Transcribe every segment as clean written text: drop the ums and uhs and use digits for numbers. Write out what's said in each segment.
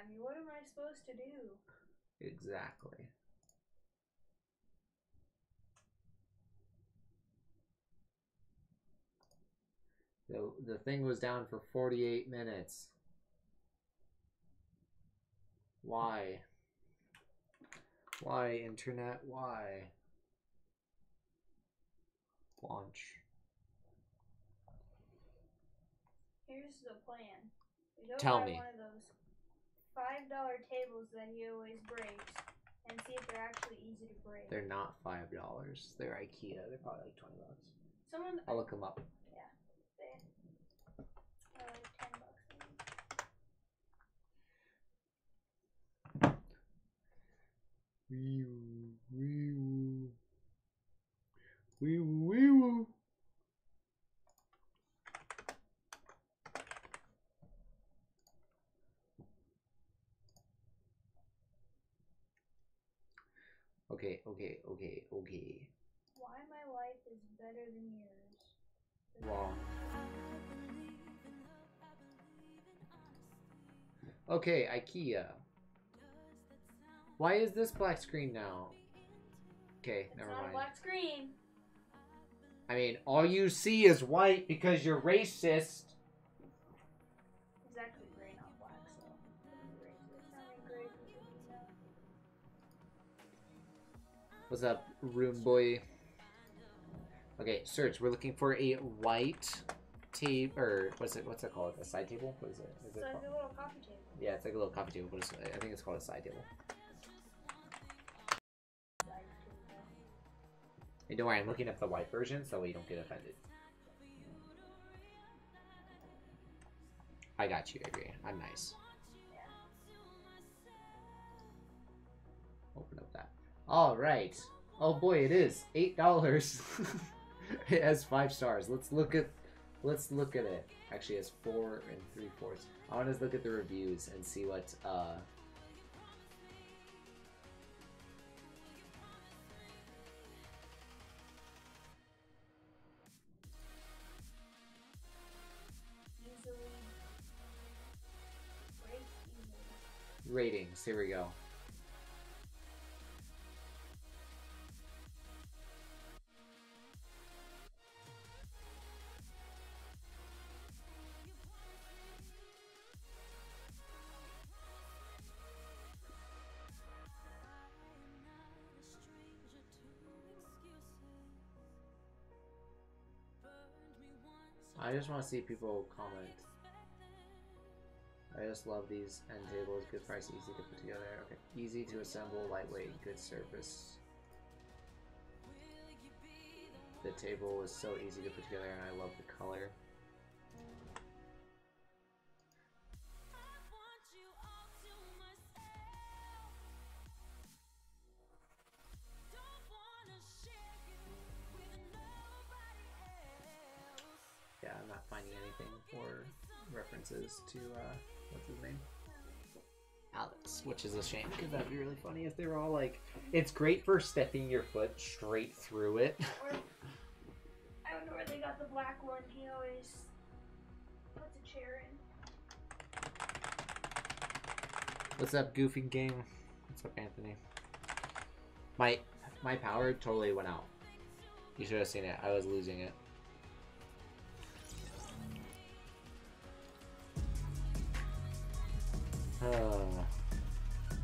at me. What am I supposed to do? Exactly. The thing was down for 48 minutes. Why? Why, internet? Why? Launch. Here's the plan. We go Tell buy me. one of those $5 tables that he always breaks and see if they're actually easy to break. They're not $5. They're IKEA. They're probably like 20 bucks. I'll look them up. Yeah. They're like $10 maybe. Wee woo. Wee woo. Wee woo. Okay. Why my life is better than yours? Wrong. Okay, IKEA. Why is this black screen now? Okay, never mind. It's not a black screen. I mean, all you see is white because you're racist. It's actually gray, not black, so racist. I mean, gray people do that. What's up, room boy? Okay, search. We're looking for a white table, or what's it called? A side table? What is it? It's like a little coffee table. Yeah, it's like a little coffee table, but I think it's called a side table. Hey, don't worry, I'm looking up the white version so you don't get offended. I got you, Avery. I'm nice. Yeah. Open up that. All right. Oh boy, it is $8. It has 5 stars. Let's look at it. Actually, it's 4 3/4. I want to look at the reviews and see what ratings. Here we go. I just want to see people comment. I just love these end tables. Good price, easy to put together. Okay, easy to assemble, lightweight, good surface. The table is so easy to put together, and I love the color. Yeah, I'm not finding anything for references to, what's his name? Alex, which is a shame, because that'd be really funny if they were all like, it's great for stepping your foot straight through it. Or, I don't know where they got the black one. He always puts a chair in. What's up, Goofy Game? What's up, Anthony? My power totally went out. You should have seen it. I was losing it.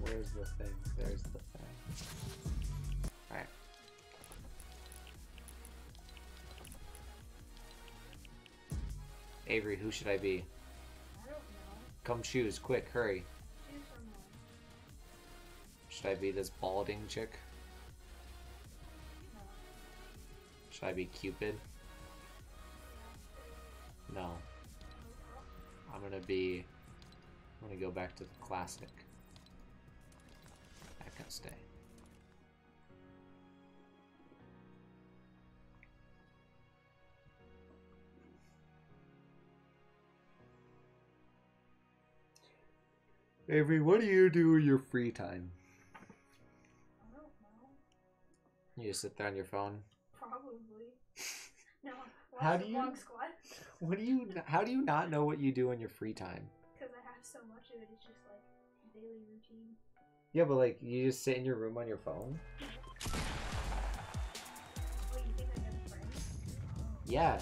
Where's the thing? There's the thing. Alright. Avery, who should I be? I don't know. Come choose, quick, hurry. Choose someone. Should I be this balding chick? No. Should I be Cupid? No. I'm gonna go back to the classic. That can stay. Avery, what do you do in your free time? I don't know. You just sit there on your phone? Probably. No. How do you? How do you not know what you do in your free time? Because I have so much of it is just like daily routine. Yeah, but like you just sit in your room on your phone. Oh, you think I have friends? Yeah.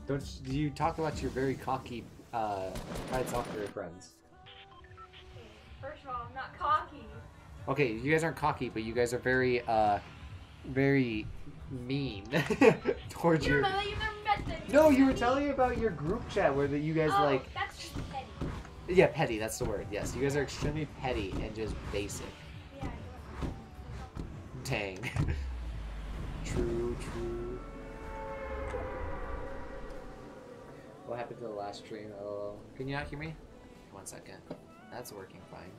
Don't you talk about your very cocky pride soccer friends? Okay, first of all, I'm not cocky. Okay, you guys aren't cocky, but you guys are very very mean towards You your. remember you've never met them. No, you were telling me about your group chat where that you guys Oh, like. that's just petty. Yeah, petty. That's the word. Yes, you guys are extremely petty and just basic. Yeah, I know. Dang. True, true. What happened to the last stream? Oh, can you not hear me? 1 second. That's working fine.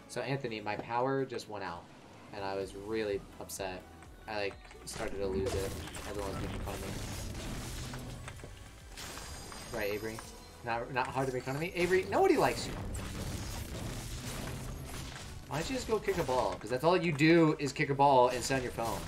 So Anthony, my power just went out, and I was really upset. I like started to lose it. Everyone's making fun of me. Right, Avery? Not hard to make fun of me, Avery. Nobody likes you. Why don't you just go kick a ball? Because that's all you do is kick a ball and sit on your phone.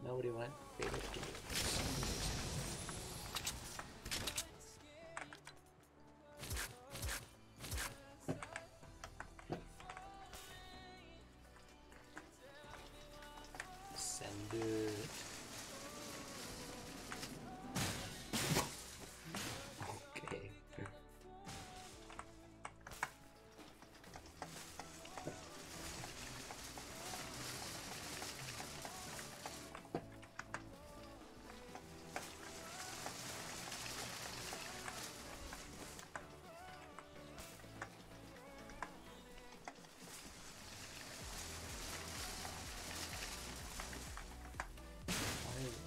Nobody went favorite games. Send it. Okay.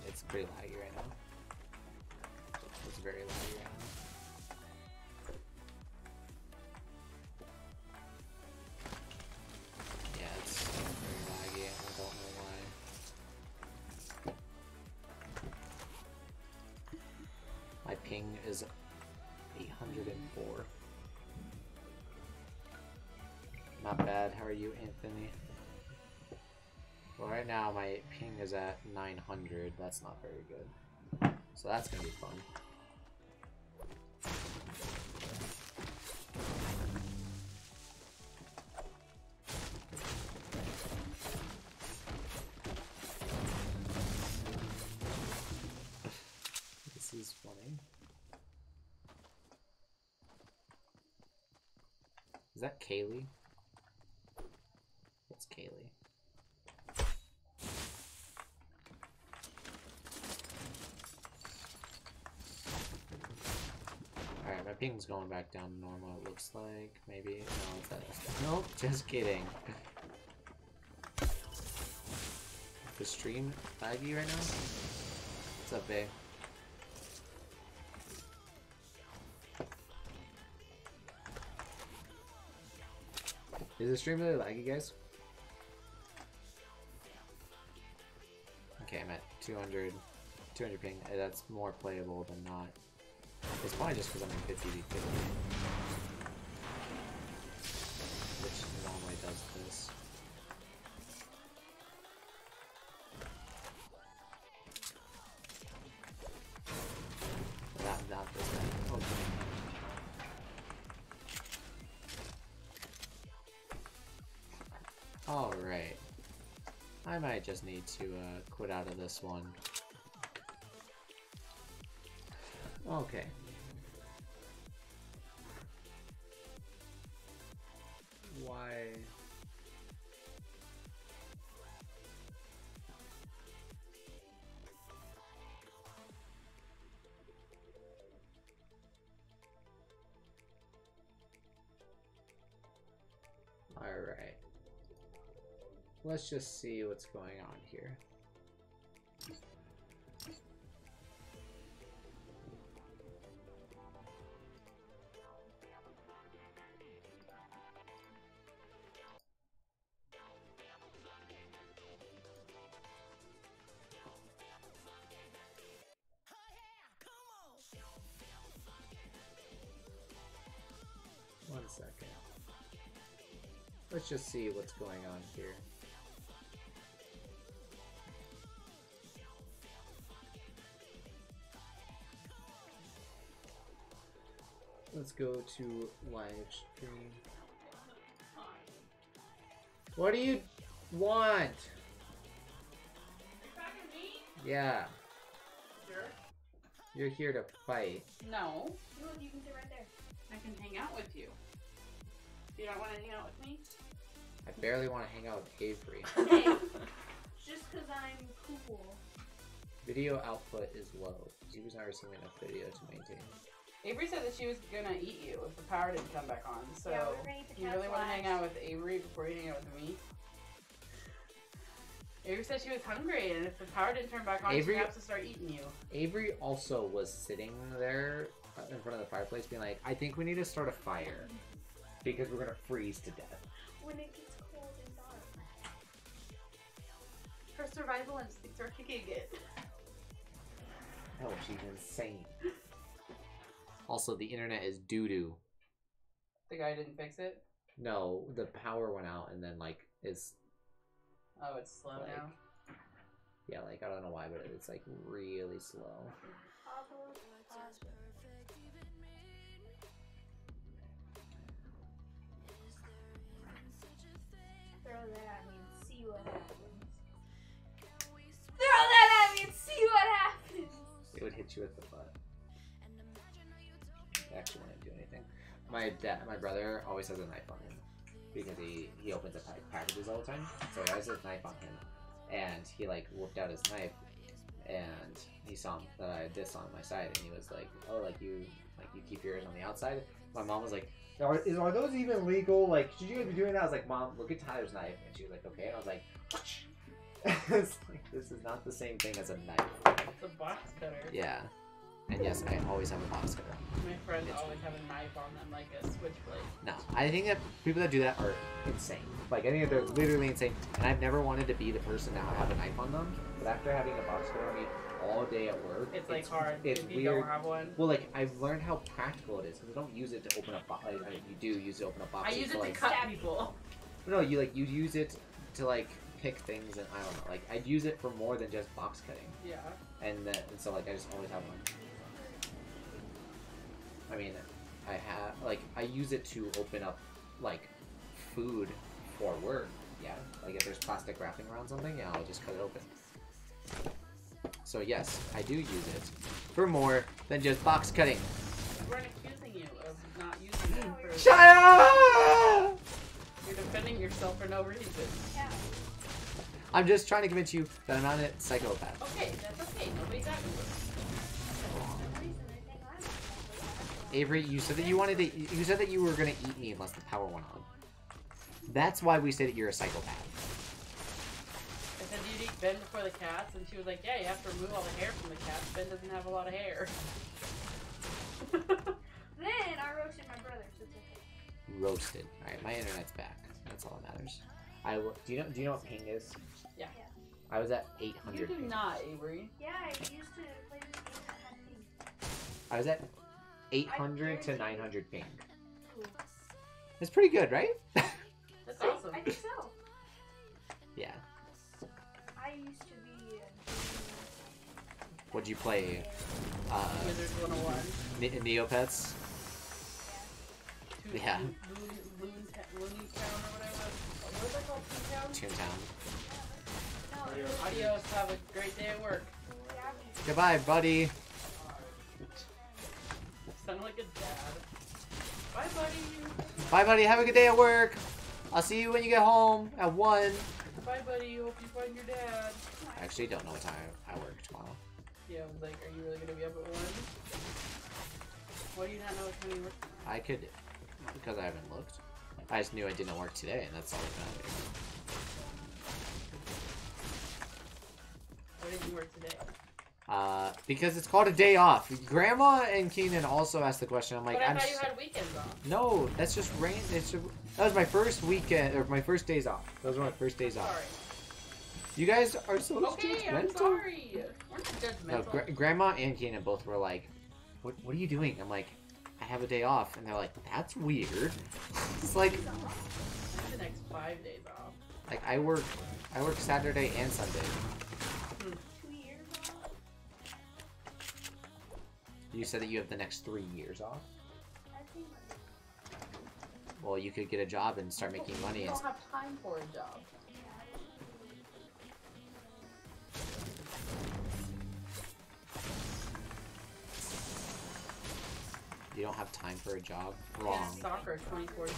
It's pretty laggy right now. It's very laggy right now. Yeah, it's very laggy. I don't know why. My ping is 804. Not bad. How are you, Anthony? Well, right now my ping is at 900. That's not very good. So that's gonna be fun. This is funny. Is that Kaylee? That's Kaylee. Alright, my ping's going back down to normal, it looks like. Maybe. No, it's that. Nope, just kidding. The stream laggy right now? What's up, babe? Is the stream really laggy, guys? Okay, I'm at 200 ping. That's more playable than not. It's probably just because I'm in 50v50. Which normally does this. Not this bad. Okay. Alright. I might just need to quit out of this one. Okay. Why? Alright. let's just see what's going on here. One second. Let's just see what's going on here. Let's go to live stream. What do you want? Yeah. Sure. You're here to fight. No, You can sit right there. I can hang out with you. You don't want to hang out with me? I barely want to hang out with Avery. Hey, just because I'm cool. Video output is low. Zebra's not receiving enough video to maintain. Avery said that she was gonna eat you if the power didn't come back on. So, Yeah, we're gonna eat the you cat really want to hang flash. out with Avery before you hang out with me? Avery said she was hungry, and if the power didn't turn back on, Avery- she has to start eating you. Avery also was sitting there in front of the fireplace being like, I think we need to start a fire because we're gonna freeze to death. When it gets cold and dark. Her survival instincts are kicking it. Oh, she's insane. Also, the internet is doo-doo. The guy didn't fix it? No, the power went out and then like it's Oh, it's slow Like- now. yeah, like I don't know why, but it's like really slow. Throw that at me and see what happens. Throw that at me and see what happens. It would hit you with the butt. It actually wouldn't do anything. My brother always has a knife on him because he opens up packages all the time. So he has his knife on him, and he like whipped out his knife, and he saw that I had this on my side, and he was like, "Oh, like you keep yours on the outside." My mom was like, "Are those even legal? Like, should you guys be doing that?" I was like, "Mom, look at Tyler's knife," and she was like, "Okay," and I was like, "It's like this is not the same thing as a knife." It's a box cutter. Yeah, and yes, I always have a box cutter. My friends always have a knife on them, like a switchblade. No, I think that people that do that are insane. Like, I think that they're literally insane. And I've never wanted to be the person that would have a knife on them. But after having a box cutter on me all day at work, It's like hard It's if you weird. don't have one. Well, like I've learned how practical it is because I don't use it to open up. You do use it to open up I boxes. use it to like, cut stab people. No, you use it to like pick things, and I don't know. Like I'd use it for more than just box cutting. Yeah. And so like I just always have one. I mean, I use it to open up like food for work. Yeah, like if there's plastic wrapping around something, yeah, I'll just cut it open. So yes, I do use it for more than just box cutting. We weren't accusing you of not using it for... Shut up! You're defending yourself for no reason. Yeah. I'm just trying to convince you that I'm not a psychopath. Okay, that's okay. Nobody's acting with The reason I think I'm a psychopath. Avery, you said that you wanted to. You said that you were gonna eat me unless the power went on. That's why we say that you're a psychopath. I said, do you eat Ben before the cats? And she was like, yeah, you have to remove all the hair from the cats. Ben doesn't have a lot of hair. Then I roasted my brother, so it's okay. Roasted. All right, my internet's back. That's all that matters. Do you know what ping is? Yeah. I was at You 800. do ping. not, Avery. Yeah, I used to play this game that had ping. I was at 800 to 900 ping. Cool. It's pretty good, right? That's awesome. I think so. Yeah. I used to be What'd you play? Wizards 101. Neopets. Yeah. Looney's Town or whatever. What is that called? Toontown? Toontown. No, Adios. Have a great day at work. Goodbye, buddy. Sound like a dad. Bye, buddy. Bye, buddy. Have a good day at work. I'll see you when you get home at 1. Bye, buddy. Hope you find your dad. I actually don't know what time I work tomorrow. Yeah, I was like, are you really gonna be up at 1? Why do you not know what time you work? I could, because I haven't looked. I just knew I didn't work today, and that's all that matters. Why didn't you work today? Because it's called a day off. Grandma and Keenan also asked the question. I'm like, but I thought you had weekends off. No, that's just rain. That was my first weekend, or my first days off. Those were my first days off. Sorry. You guys are so Okay, judgmental. I'm sorry. We're not judgmental. No, Grandma and Keenan both were like, what are you doing? I'm like, I have a day off. And they're like, that's weird. It's like... I have the next 5 days off. Like, I work Saturday and Sunday. 2 years off? You said that you have the next 3 years off? I think Well, you could get a job and start making money. You don't have time for a job. You don't have time for a job? Wrong. Yeah, soccer 24/7.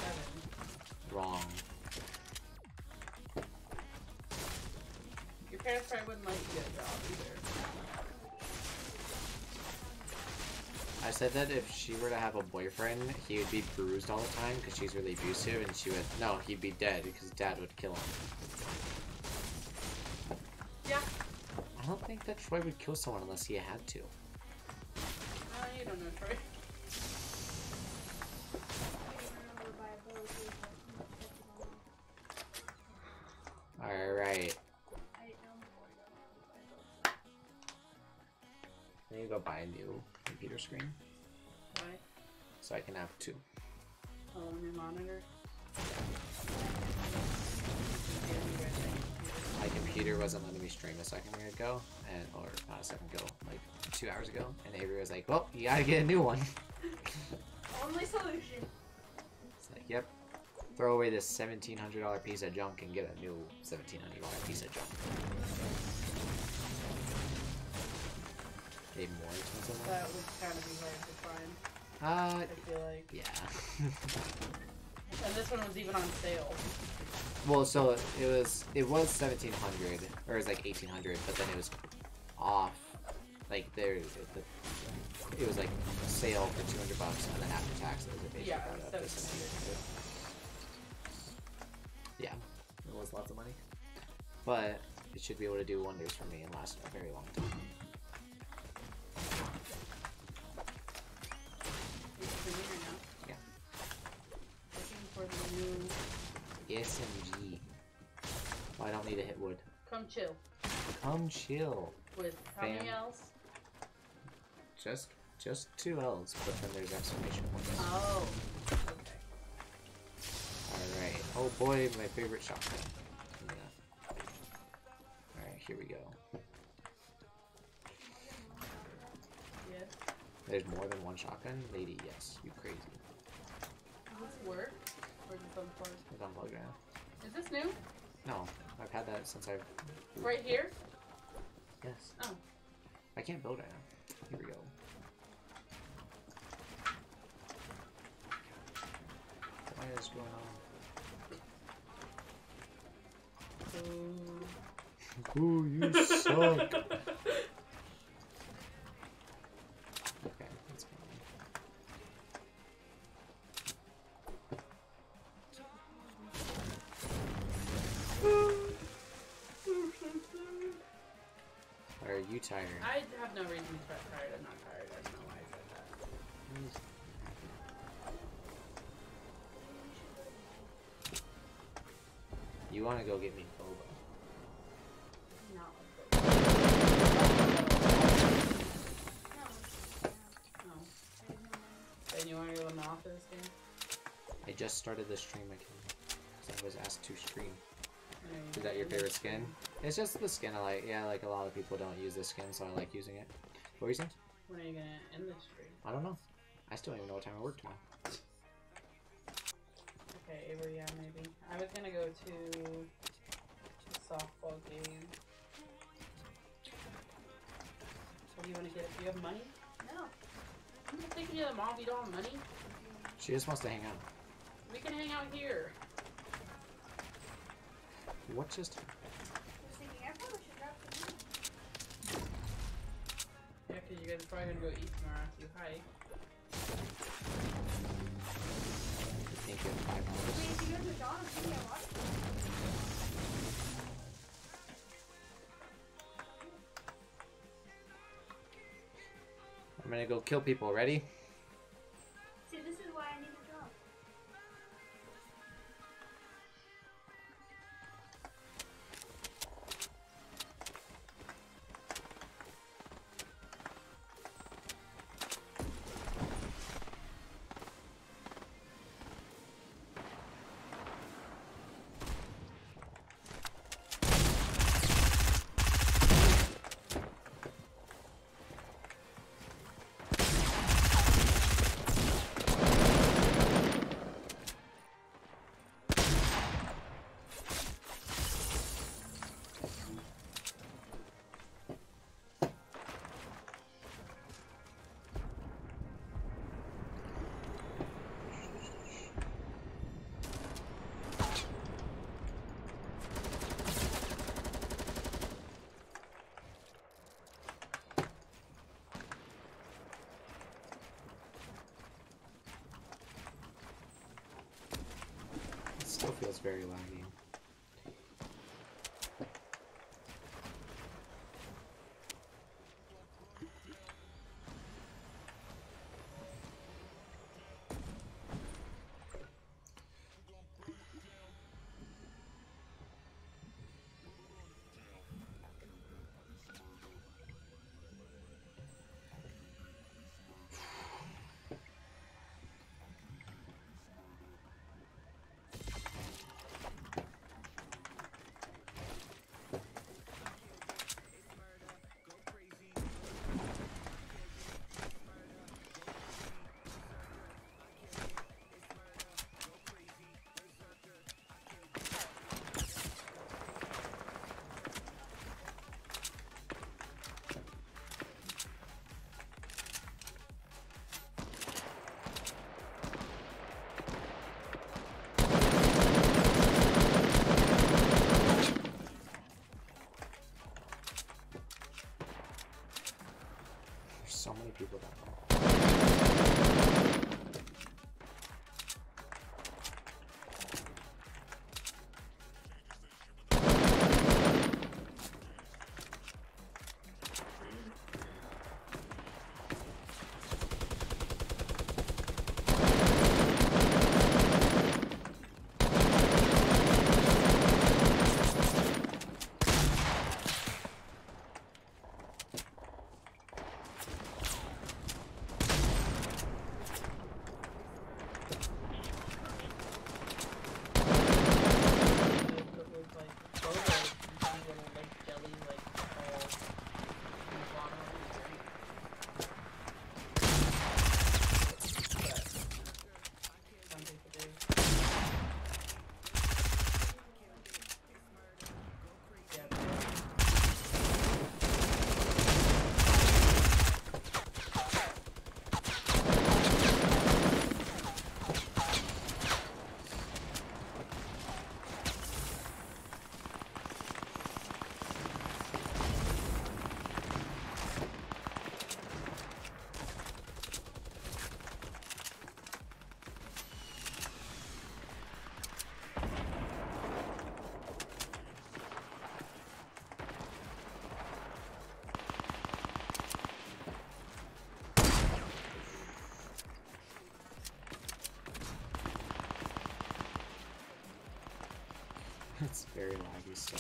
Wrong. Your parents probably wouldn't let you get a job either. I said that if she were to have a boyfriend, he would be bruised all the time because she's really abusive, and she would... No, he'd be dead because Dad would kill him. Yeah. I don't think that Troy would kill someone unless he had to. You don't know, Troy. Alright. I need to go buy a new computer screen. Why? So I can have 2. Oh, new monitor? My computer wasn't letting me stream a second ago, or not a second ago, like 2 hours ago, and Avery was like, well, you gotta get a new one. only solution. It's like, yep. Throw away this $1,700 piece of junk and get a new $1,700 piece of junk. A more expensive one? That would kind of be hard to find. I feel like. Yeah. And this one was even on sale. Well, so it was 1,700, or it was like 1,800, but then it was off. Like it was like sale for $200, and then after tax it was basically Yeah, up to 1,700. Yeah, it was lots of money, but it should be able to do wonders for me and last a very long time. Yeah. Looking for the new SMG. Oh, I don't need to hit wood. Come chill. Come chill. With how many L's? Just 2 L's, but then there's exclamation points. Oh. Okay. Alright. Oh boy, my favorite shotgun. Yeah. Alright, here we go. Yes. There's more than one shotgun? Lady, yes. You crazy. Does this work? Or is it unplugged? It's unplugged right now. Is this new? No, I've had that since I've... Right here? Yes. Oh. I can't build right now. Here we go. What is going on? Ooh, you suck! Okay, that's fine. Are you tired? I have no reason to be tired. I'm not tired. I don't know why I said that. You want to go get me boba? No. No. Then you want to go to the office game? I just started the stream again. Because I was asked to stream. Is that your favorite skin? It's just the skin I like. Yeah, like a lot of people don't use this skin, so I like using it. What were you saying? When are you going to end the stream? I don't know. I still don't even know what time I work tomorrow. Okay, Avery, yeah, maybe. I was going to go to a softball game. What do you want to get? Do you have money? No. I'm not taking you to the mall if you don't have money. She just wants to hang out. We can hang out here. What just... I was thinking I probably should grab some. Yeah, because you guys are probably going to go eat tomorrow after you hike. I think you have $5. Wait, if you go to McDonald's, you get what? gonna go kill people. Ready? See, this is why I need a job. It still feels very laggy. There's so many people down there. It's very laggy still.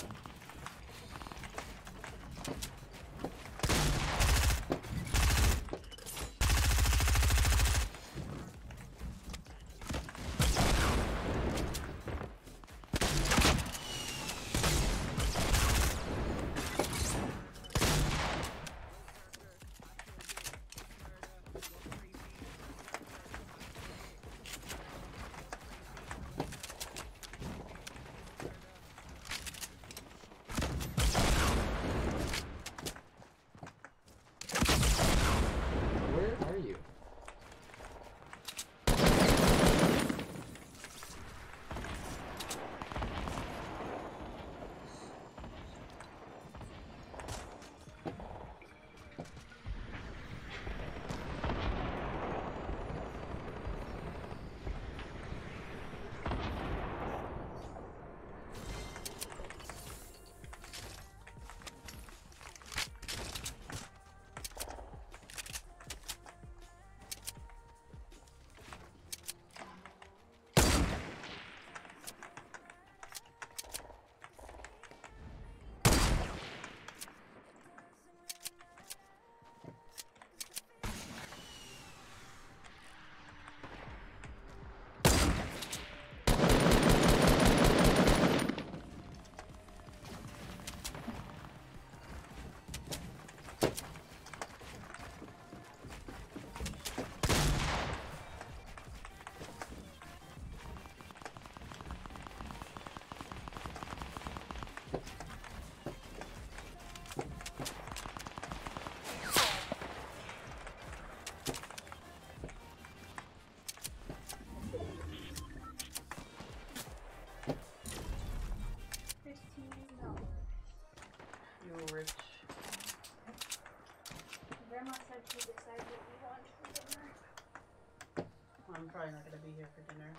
I'm probably not gonna be here for dinner.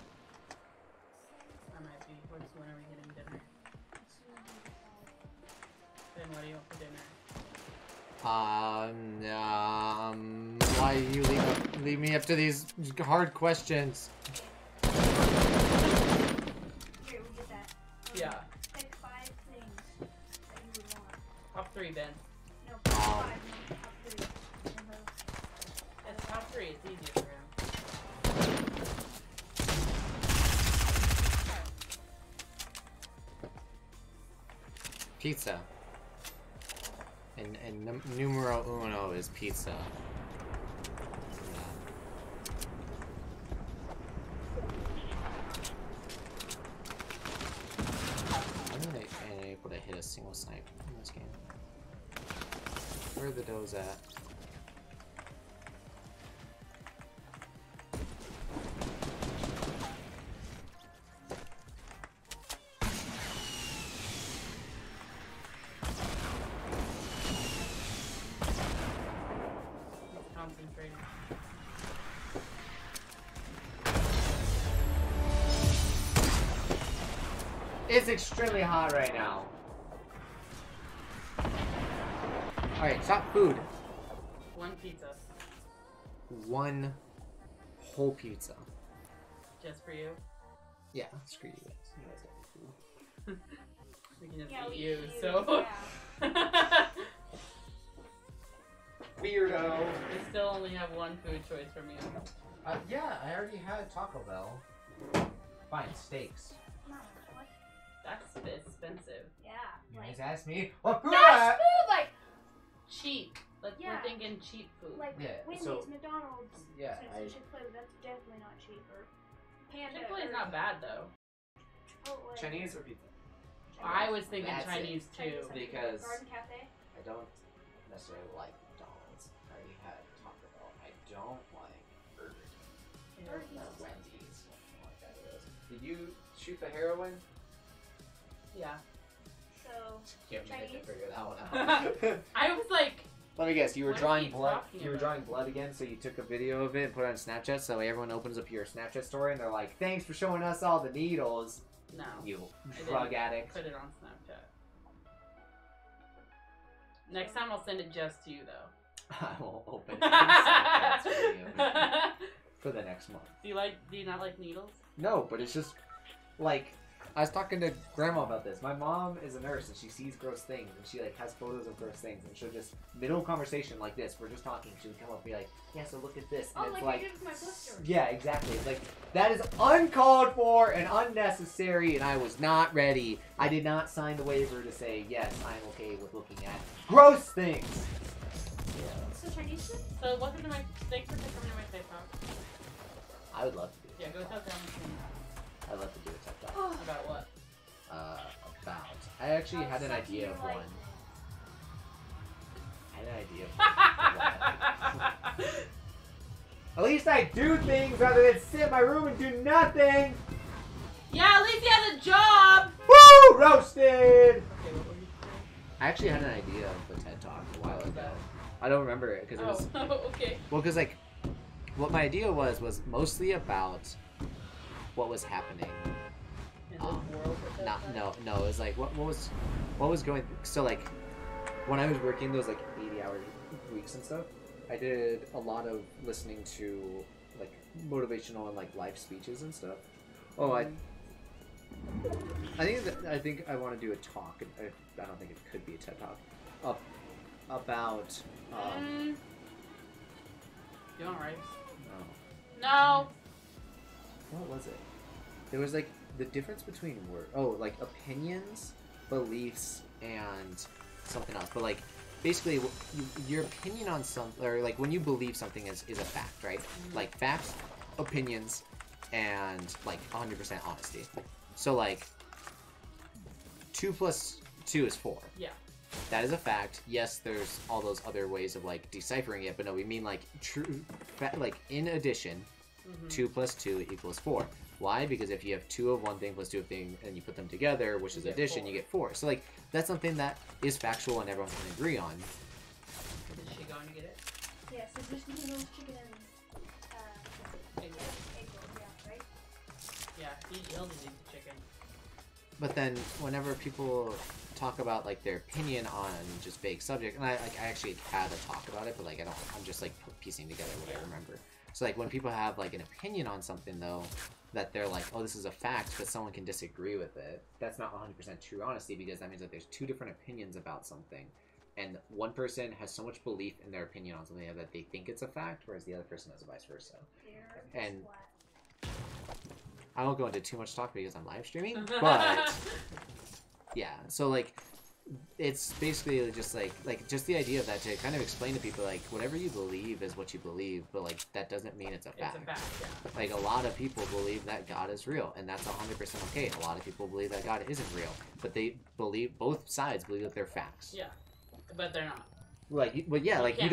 I might be. When are we getting dinner? Then what do you want for dinner? Why do you leave me up to these hard questions? Here, we'll get that. Yeah. Pick 5 things that you would want. Top 3, Ben. No, pick 5, no, top 3. It's top 3. It's easier for him. Pizza. And numero uno is pizza. I'm really able to hit a single snipe in this game. Where are the does at? Concentrating. It's extremely hot right now. Alright, top food. 1 pizza. 1 whole pizza. Just for you. Yeah, screw you guys. You guys got food. We can just Yeah, eat we you, eat you, so. yeah. Weirdo. We still only have 1 food choice from you. Yeah, I already had Taco Bell. Fine, steaks. No, what? That's expensive. Yeah. You Like, guys asked me what food fast food! Like, Cheap. Like, Yeah. we're thinking cheap food. like Yeah, Wendy's, so- McDonald's, Yeah, and Chick-fil-A, that's definitely not cheaper. Panda. Chick-fil-A is or not bad, though. Chipotle. Chinese or pizza? I was thinking That's it. Chinese, too. Chinese, Because- Garden Cafe. I don't necessarily like McDonald's. I already had Taco Bell. I don't like Burger King or Wendy's. Like that is. Did you shoot the heroin? Yeah. So, Can't minute to Chinese? figure that one out. I was like, Let me guess. You were What are drawing you blood. talking You were about? drawing blood again, so you took a video of it and put it on Snapchat. So everyone opens up your Snapchat story and they're like, "Thanks for showing us all the needles." no. You I drug didn't addict. Put it on Snapchat. Next time I'll send it just to you, though. I won't open any Snapchats for you for the next month. Do you not like needles? No, but it's just like I was talking to Grandma about this. My mom is a nurse and she sees gross things and she like has photos of gross things and she'll just middle of conversation like this. We're just talking. She'll come up and be like, "Yeah, so look at this." And oh, it's like I did with my blister. yeah, exactly. Like that is uncalled for and unnecessary, and I was not ready. I did not sign the waiver to say yes, I'm okay with looking at gross things. So Chinese food? So welcome to my. Thanks for coming to my TED Talk. I would love to do it. Yeah, go tell them I'd love to do a TED Talk. about what. About. I actually had an sucking idea of your life. one. I had an idea of one. At least I do things rather than sit in my room and do nothing. Yeah, at least you had a job. Woo! Roasted. Okay, what were you saying? I actually had an idea of a TED Talk a while ago. I don't remember it because it was Oh, okay. well, because like what my idea was mostly about what was happening. In the world with that stuff? No, it was like what was going. So like when I was working those like 80-hour weeks and stuff, I did a lot of listening to like motivational and like life speeches and stuff. Oh, I think I want to do a talk. I don't think it could be a TED Talk about. You want rice? No. No. What was it? There was like the difference between like opinions, beliefs, and something else. But like basically, your opinion on something, or like when you believe something is a fact, right? Like facts, opinions, and like 100% honesty. So like 2 + 2 is 4. Yeah. That is a fact. Yes, there's all those other ways of like deciphering it, but no, we mean like true, like in addition, 2 + 2 = 4. Why? Because if you have 2 of one thing + 2 of thing, and you put them together, which is addition, you get 4. So like that's something that is factual and everyone can agree on. Is she going to get it? Yeah, so just noodles, chicken, and Egg rolls, yeah, right? Yeah, he yielded the chicken. But then whenever people talk about like their opinion on just vague subject, and I actually had a talk about it, but like I'm just like piecing together what I remember. So like when people have like an opinion on something though, that they're like, oh, this is a fact, but someone can disagree with it. That's not 100% true honesty, because that means that there's two different opinions about something. And one person has so much belief in their opinion on something that they think it's a fact, whereas the other person has a vice versa. And I won't go into too much talk because I'm live streaming, but yeah, so like it's basically just like just the idea of that, to kind of explain to people like whatever you believe is what you believe, but like that doesn't mean it's a fact. It's a fact, yeah. Like a lot of people believe that God is real, and that's 100% okay. A lot of people believe that God isn't real, but they believe, both sides believe that they're facts. Yeah, but they're not. Like, but yeah, like you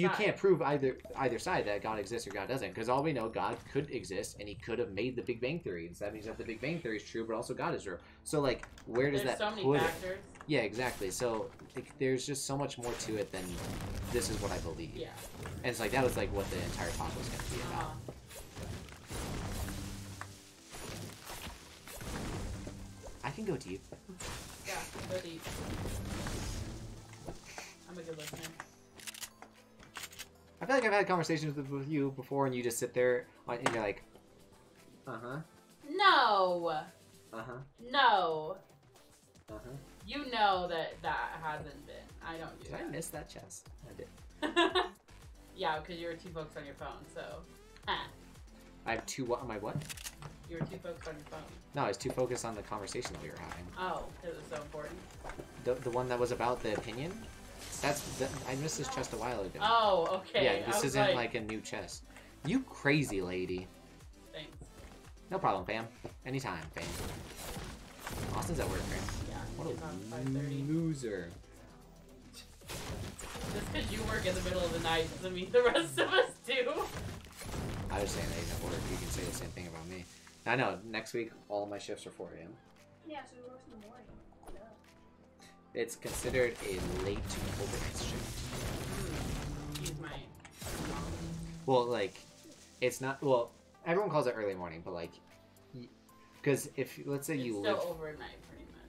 side. can't prove either side that God exists or God doesn't, because all we know, God could exist and he could have made the Big Bang Theory, and so that means that the Big Bang Theory is true, but also God is true. So like, where does There's that so many put factors. it? Yeah, exactly. So like, there's just so much more to it than this is what I believe. Yeah. And it's like that was like what the entire talk was going to be about. I can go deep. Yeah, go deep. I'm a good listener. I feel like I've had conversations with you before, and you just sit there and you're like, No. No. Uh-huh. You know that hasn't been. I don't do Did that. I miss that chest? I did. Yeah, because you were too focused on your phone, so. I have two. What? My what? You were too focused on your phone. No, I was too focused on the conversation that we were having. Oh, it was so important. The one that was about the opinion? I missed this chest a while ago. Oh, okay. Yeah, this isn't like a new chest. You crazy lady. Thanks. No problem, fam. Anytime, fam. Austin's at work, right? Yeah, What it's on a 5:30. loser. Just because you work in the middle of the night doesn't mean the rest of us do. I was saying that he's at work. You can say the same thing about me. I know, next week, all my shifts are 4 a.m. Yeah, so we work in the morning. It's considered a late overnight shift. Use my. Well, like, it's not, well, everyone calls it early morning, but like, because if, let's say you live. It's still overnight, pretty much.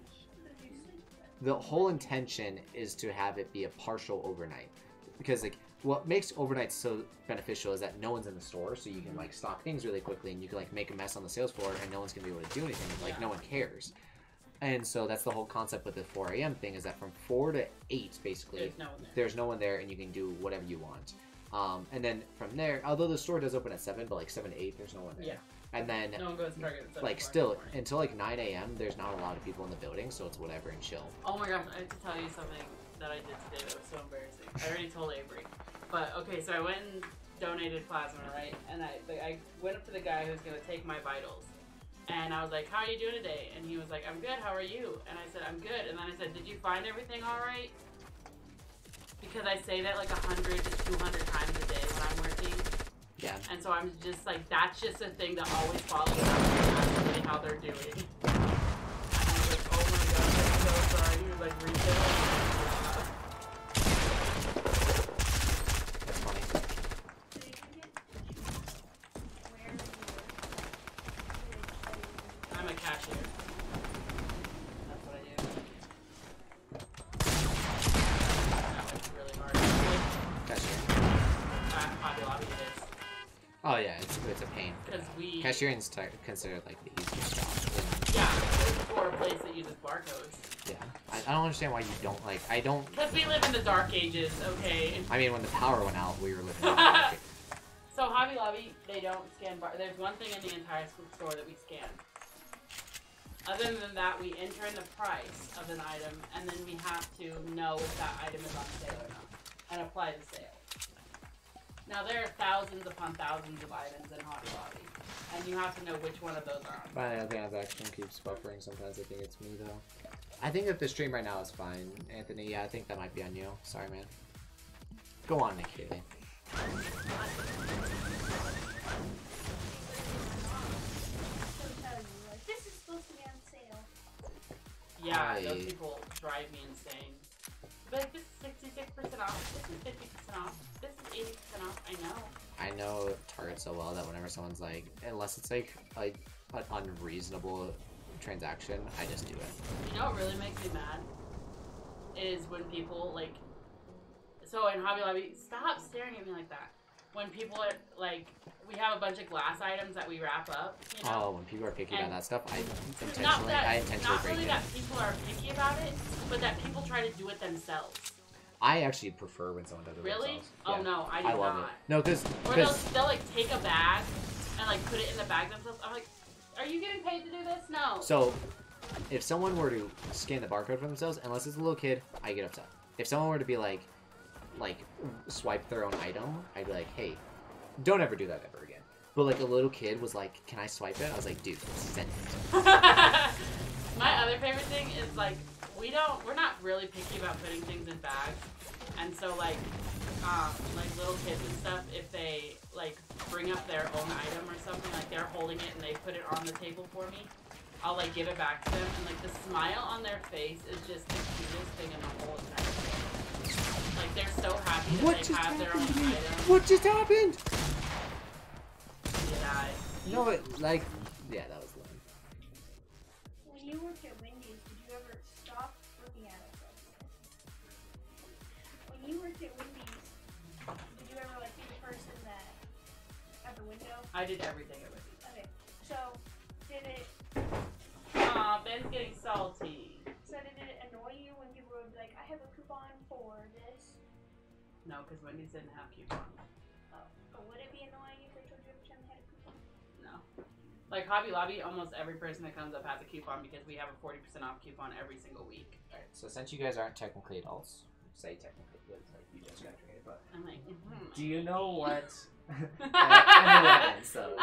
The whole intention is to have it be a partial overnight. Because, like, what makes overnight so beneficial is that no one's in the store, so you can, like, stock things really quickly, and you can, like, make a mess on the sales floor, and no one's going to be able to do anything. Like, no one cares. And so that's the whole concept with the 4 a.m. thing, is that from 4 to 8, basically, there's no one there, and you can do whatever you want. And then from there, although the store does open at 7, but, like, 7 to 8, there's no one there. Yeah. And then, no one goes to Target at 7 like, still, until, like, 9 a.m., there's not a lot of people in the building, so it's whatever and chill. Oh my gosh, I have to tell you something that I did today that was so embarrassing. I already told Avery. But, okay, so I went and donated plasma, right? And I went up to the guy who's going to take my vitals. And I was like, how are you doing today? And he was like, I'm good, how are you? And I said, I'm good. And then I said, did you find everything all right? Because I say that like 100 to 200 times a day when I'm working. Yeah. And so I'm just like, that's just a thing that always follows me. That's really how they're doing. And I was like, oh my god, I'm so sorry. He was like, retail. That's funny. I'm a cashier. That's what I do. That was really hard. Cashier. Hobby Lobby it is. Oh yeah, it's a pain. Because we... Cashiering is considered like the easiest job. Yeah, for a place that uses barcodes. Yeah. I don't understand why you don't like... I don't... Because we live in the dark ages, okay? I mean, when the power went out, we were living in the dark ages. So Hobby Lobby, they don't scan there's one thing in the entire store that we scan. Other than that, we enter in the price of an item, and then we have to know if that item is on sale or not, and apply the sale. Now, there are thousands upon thousands of items in Hobby Lobby, and you have to know which one of those are on. My transaction keeps buffering. Sometimes I think it's me, though. I think that the stream right now is fine. Anthony, yeah, I think that might be on you. Sorry, man. Go on, Nick Haley. This is supposed to be on sale. Yeah, those people drive me insane. But like, this is 66% off, this is 50% off, this is 80% off. I know. I know Target so well that whenever someone's like, unless it's like an unreasonable transaction, I just do it. You know what really makes me mad? Is when people like, so in Hobby Lobby, stop staring at me like that. When people are like, we have a bunch of glass items that we wrap up, you know? Oh, when people are picky about that stuff, I intentionally Not break really it. that people are picky about it, but that people try to do it themselves. I actually prefer when someone does it Really? themselves. Oh Yeah. no, I do I love not. it. No, because Or they'll like take a bag and like put it in the bag themselves. I'm like, are you getting paid to do this? No. So, if someone were to scan the barcode for themselves, unless it's a little kid, I get upset. If someone were to be like swipe their own item, I'd be like, hey, don't ever do that ever again. But like a little kid was like, can I swipe it? I was like, dude, send it. My other favorite thing is like we're not really picky about putting things in bags, and so like little kids and stuff, if they like bring up their own item or something, like they're holding it and they put it on the table for me, I'll like give it back to them, and like the smile on their face is just the cutest thing in the whole entire world. Like they're so happy that they have their own item. What just happened? Yeah. No, yeah, that was lame. When you worked at Wendy's, did you ever stop looking at it? When you worked at Wendy's, did you ever like be the person that at the window? I did everything at Wendy's. Okay, so did it? Aw, Ben's getting salty. So did it annoy you when people would be like, "I have a coupon for this"? No, because Wendy's didn't have coupons. Oh, but would it be annoying if they told you every time they had a coupon? No. Like Hobby Lobby, almost every person that comes up has a coupon because we have a 40% off coupon every single week. Alright, so since you guys aren't technically adults, say technically, but it's like you just graduated, but I'm like, do you know what? I'm 11, so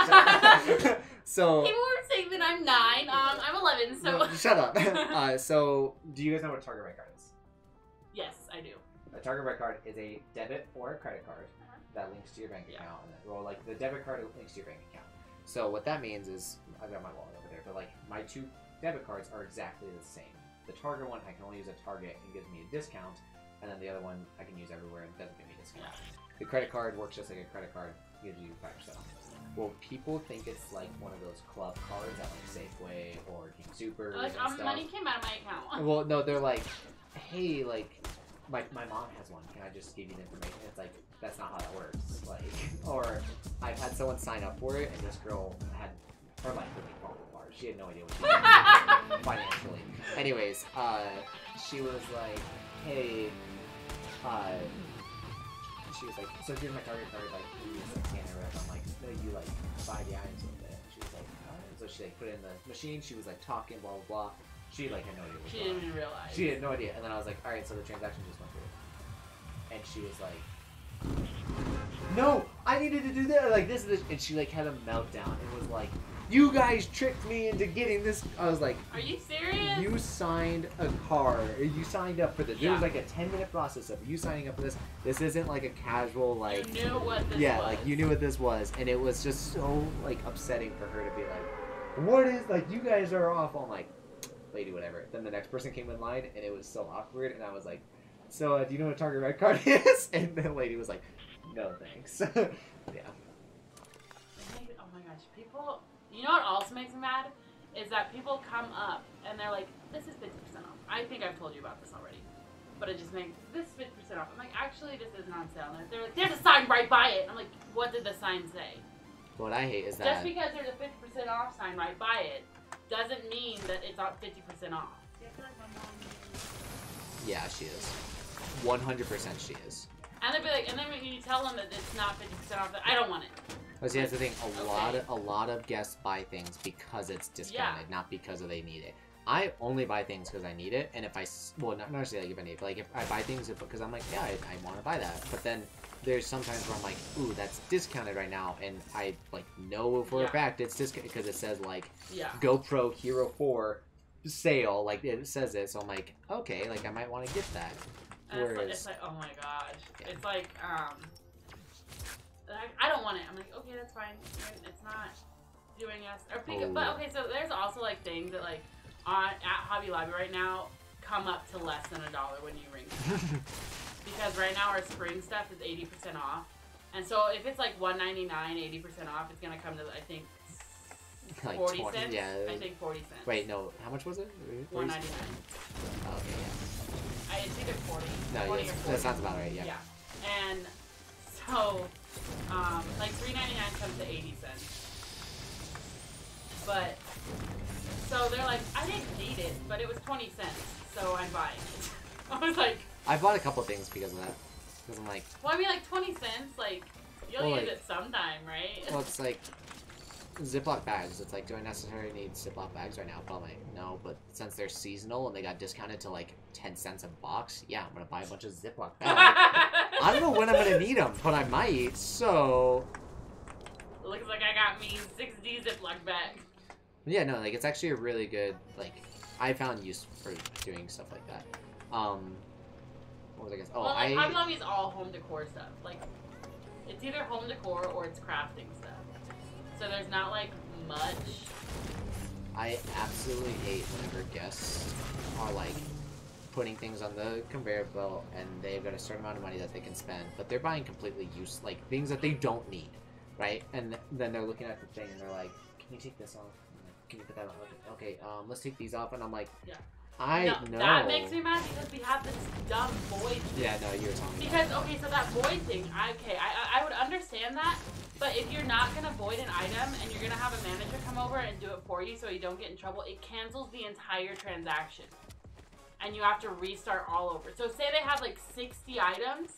so. People were saying that I'm 9. I'm 11, so. No, shut up. So, do you guys know what a Target Red Card is? Yes, I do. A Target Red Card is a debit or a credit card that links to your bank account. Well, like the debit card links to your bank account. So what that means is, I've got my wallet over there, but like my 2 debit cards are exactly the same. The Target one I can only use at Target and gives me a discount, and then the other one I can use everywhere and doesn't give me a discount. The credit card works just like a credit card, gives you 5% off. Well, people think it's like one of those club cards at like Safeway or King Soopers Like, and stuff. money came out of my account. Well, no, they're like, hey, like, my mom has one. Can I just give you the information? It's like, that's not how that works. Like, or I've had someone sign up for it, and this girl had her life really falling apart. She had no idea what she was doing financially. Anyways, she was like, hey, she was like, so here's my Target card, like, you use the scanner, whatever. I'm like, no, you like buy the items with it. She was like, so she like put it in the machine. She was like talking, blah blah blah. She like had no idea what She didn't even realize. She had no idea. And then I was like, all right, so the transaction just went through. And she was like, no, I needed to do that. Like this. And she like had a meltdown and was like, you guys tricked me into getting this. I was like, are you serious? You signed a card. You signed up for this. Yeah. There was like a 10-minute process of you signing up for this. This isn't like a casual like. You knew what this yeah, was. like you knew what this was, and it was just so like upsetting for her to be like, what is like you guys are off. I'm like, lady, whatever. Then the next person came in line, and it was so awkward, and I was like, so do you know what a Target Red Card is? And the lady was like, no thanks. Yeah. Oh my gosh, people. You know what also makes me mad? Is that people come up and they're like, this is 50% off. I think I've told you about this already. But it just makes this 50% off. I'm like, actually, this isn't on sale. And they're like, there's a sign right by it. I'm like, what did the sign say? What I hate is that. Just because there's a 50% off sign right by it doesn't mean that it's 50% off. I feel like my mom is. Yeah, she is. 100% she is. And they'd be like, and then when you tell them that it's not 50% off, I don't want it. But see, that's the thing. Okay. A lot of guests buy things because it's discounted, not because they need it. I only buy things because I need it, and if well, not necessarily like if I need it, but like if I buy things because I'm like, yeah, I want to buy that. But then there's sometimes where I'm like, ooh, that's discounted right now, and I like know for a fact it's discounted because it says like GoPro Hero 4 sale, like it says it. So I'm like, okay, like I might want to get that. And it's like, oh my gosh, it's like I don't want it. I'm like, okay, that's fine. It's not doing us. But okay, so there's also like things that like at Hobby Lobby right now come up to less than $1 when you ring them. Because right now our spring stuff is 80% off, And so if it's like $1.99, 80% off, it's gonna come to I think Like 40 20, cents. yeah. I think 40 cents. Wait, no. How much was it? $1.99. Okay, yeah. It's either 40. No, 20 yes, or 40. that sounds about right. Yeah. Yeah. And so, like $3.99 comes to 80 cents. But so they're like, I didn't need it, but it was 20 cents, so I'm buying it. I was like, I bought a couple things because of that. Because I'm like, well, I mean, like 20 cents, like you'll Well, use like- it sometime, right? well, it's like Ziploc bags. It's like, do I necessarily need Ziploc bags right now? But I'm like, no. But since they're seasonal and they got discounted to like 10 cents a box, yeah, I'm gonna buy a bunch of Ziploc bags. I don't know when I'm gonna need them, but I might. So Looks like I got me 6D Ziploc bag. yeah, no, like it's actually a really good like I found use for doing stuff like that. What was I gonna say? Oh, Well, like, Hobby Lobby is all home decor stuff. Like, it's either home decor or it's crafting stuff. So there's not like much. I absolutely hate whenever guests are like putting things on the conveyor belt and they've got a certain amount of money that they can spend, but they're buying completely like things that they don't need, right? And then they're looking at the thing and they're like, "Can you take this off? I'm like, can you put that on?" Okay, let's take these off. And I'm like, Yeah. I know. That makes me mad because we have this dumb void thing. Yeah, no, you were telling me. Because, okay, so that void thing, I would understand that, but if you're not going to void an item and you're going to have a manager come over and do it for you so you don't get in trouble, it cancels the entire transaction. And you have to restart all over. So say they have like 60 items,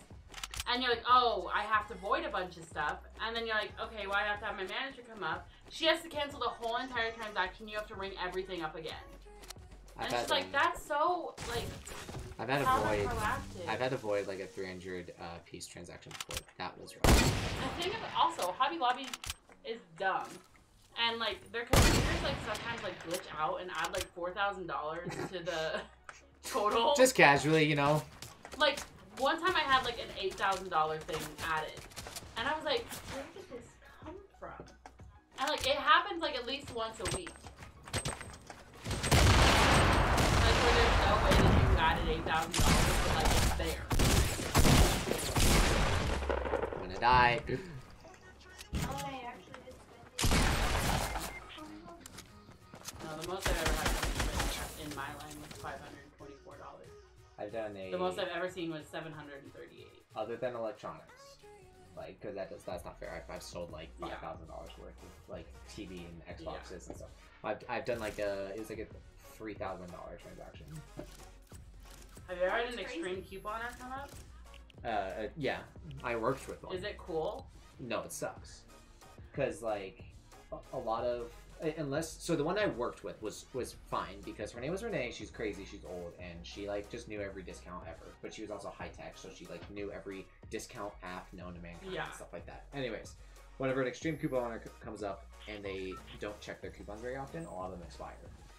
and you're like, oh, I have to void a bunch of stuff, and then you're like, okay, well, I have to have my manager come up. She has to cancel the whole entire transaction, you have to ring everything up again. And it's just like, that's so, like, I've had to void like a 300 piece transaction before. That was wrong. The thing is, also, Hobby Lobby is dumb. And, like, their computers, like, sometimes, like, glitch out and add, like, $4,000 to the total. Just casually, you know. Like, one time I had, like, an $8,000 thing added. And I was like, where did this come from? And, like, it happens, like, at least once a week. Like, where there's no way that you added $8,000, but, like, it's there. I'm gonna die. Oh, I actually did spend it. No, the most I've ever had in my line was $524. I've done a. The most I've ever seen was $738. Other than electronics, like, because that's not fair. I've sold like $5,000 worth of like TV and Xboxes and stuff. I've done like it was like a $3,000 transaction. Have you ever had an extreme couponer come up? Yeah, I worked with one. Is it cool? No, it sucks. Cause like a lot of so the one I worked with was fine because her name was Renee. She's crazy. She's old and she like just knew every discount ever. But she was also high tech, so she like knew every discount app known to mankind and stuff like that. Anyways, whenever an extreme couponer comes up and they don't check their coupons very often, a lot of them expire,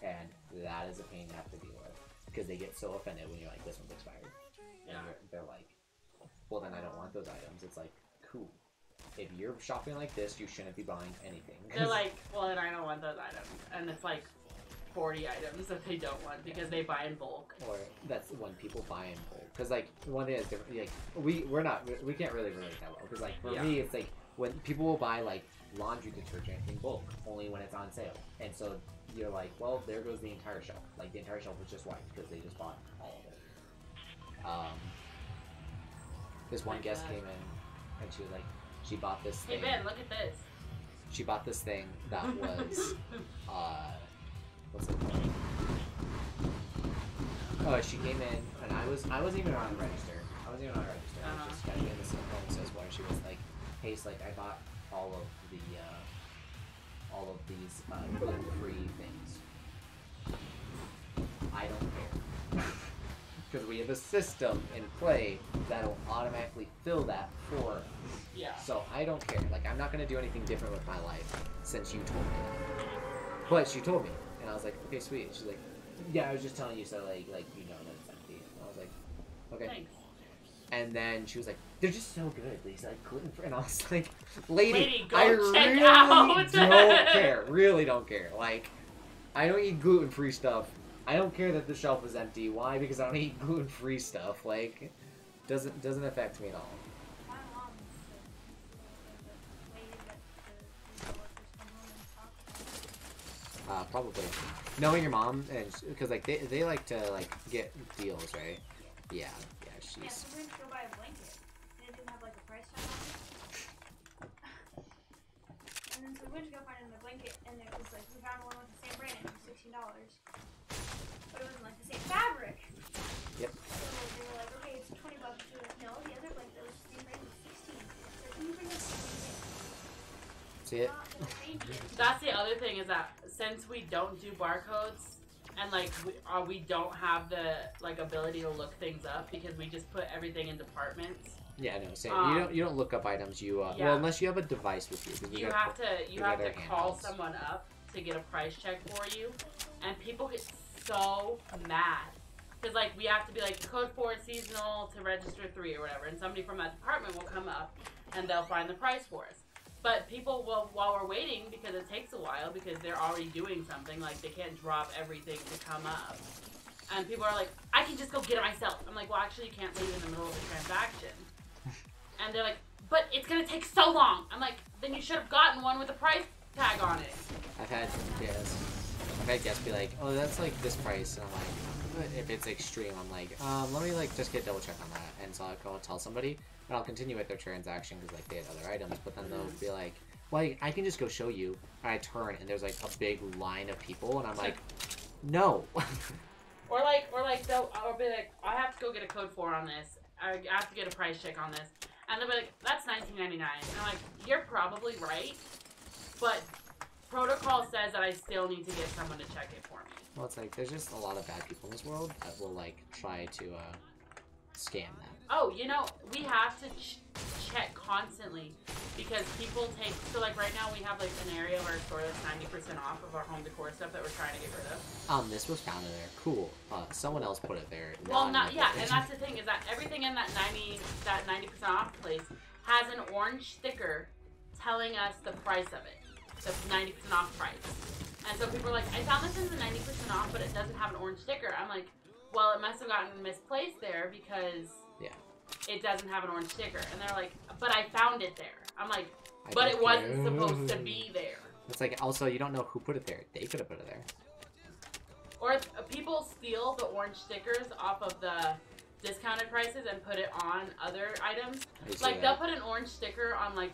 and that is a pain to have to deal with because they get so offended when you're like, this one's expired, and they're like, well then I don't want those items. It's like, cool. If you're shopping like this, you shouldn't be buying anything. They're like, well, then I don't want those items. And it's like 40 items that they don't want because they buy in bulk. Or that's when people buy in bulk. Because, like, one thing that's different, like, we can't really relate that well. Because, like, for me, it's like, when people will buy, like, laundry detergent in bulk, only when it's on sale. And so you're like, well, there goes the entire shelf. Like, the entire shelf was just wiped because they just bought all of it. This one guest came in, and she was like, she bought this thing. Hey Ben, look at this. She bought this thing that was, what's it called? Oh, she came in, and I wasn't even on the register. I was just kind of in the same process where she was like, hey, it's like, I bought all of these gluten-free things. I don't care. Because we have a system in play that'll automatically fill that for me. Yeah. So I don't care. Like, I'm not going to do anything different with my life since you told me that. But she told me. And I was like, okay, sweet. She's like, yeah, I was just telling you so, like you know that it's empty. And I was like, okay. Thanks. And then she was like, they're just so good, Lisa. Like, gluten-free. And I was like, lady go I check really out. don't care. Really don't care. Like, I don't eat gluten-free stuff. I don't care that the shelf is empty. Why? Because I don't eat gluten-free stuff. Like, doesn't affect me at all. My mom probably. Knowing your mom, and because like they like to like get deals, right? Yeah, Yeah, she's. so we went to go buy a blanket, and it didn't have like a price tag on it. And then so we went to go find another blanket, and it was like we found one with the same brand, and it was $16, but it wasn't like the same fabric. Yep. So they were like, okay, it's $20. We were like, no, the other blanket that was the same brand was 16. So can you bring us something? See it? That's the other thing is that since we don't do barcodes and like we don't have the like ability to look things up because we just put everything in departments. Yeah, no, same. You don't look up items. You Yeah. well, unless you have a device with you. 'Cause You have to call handhelds. someone up to get a price check for you, and people get so mad because like we have to be like code 4 seasonal to register 3 or whatever, and somebody from that department will come up and they'll find the price for us. But people will, while we're waiting, because it takes a while, because they're already doing something, like they can't drop everything to come up. And people are like, I can just go get it myself. I'm like, well, actually, you can't leave in the middle of the transaction. And they're like, but it's going to take so long. I'm like, then you should have gotten one with a price tag on it. I've had guests be like, oh, that's like this price, and I'm like, if it's extreme, I'm like, let me like just get double check on that, and so I'll tell somebody, and I'll continue with their transaction because like they had other items, but then they'll be like, well, I can just go show you, and I turn and there's like a big line of people, and I'm like, no. Or like I'll be like, I have to go get a code 4 on this. I have to get a price check on this, and they'll be like, that's $19.99, and I'm like, you're probably right, but protocol says that I still need to get someone to check it for me. Well, it's like there's just a lot of bad people in this world that will like try to scam that. Oh, you know, we have to check constantly because people take. So like right now we have like an area of our store that's 90% off of our home decor stuff that we're trying to get rid of. This was found in there. Cool. Someone else put it there. Well, yeah, and that's the thing is that everything in that 90% off place has an orange sticker telling us the price of it. The 90% off price. And so people are like, I found this is a 90% off, but it doesn't have an orange sticker. I'm like, well, it must have gotten misplaced there because it doesn't have an orange sticker. And they're like, but I found it there. I'm like, but it wasn't supposed to be there. It's like, also, you don't know who put it there. They could have put it there. Or if people steal the orange stickers off of the discounted prices and put it on other items. Like, they'll put an orange sticker on, like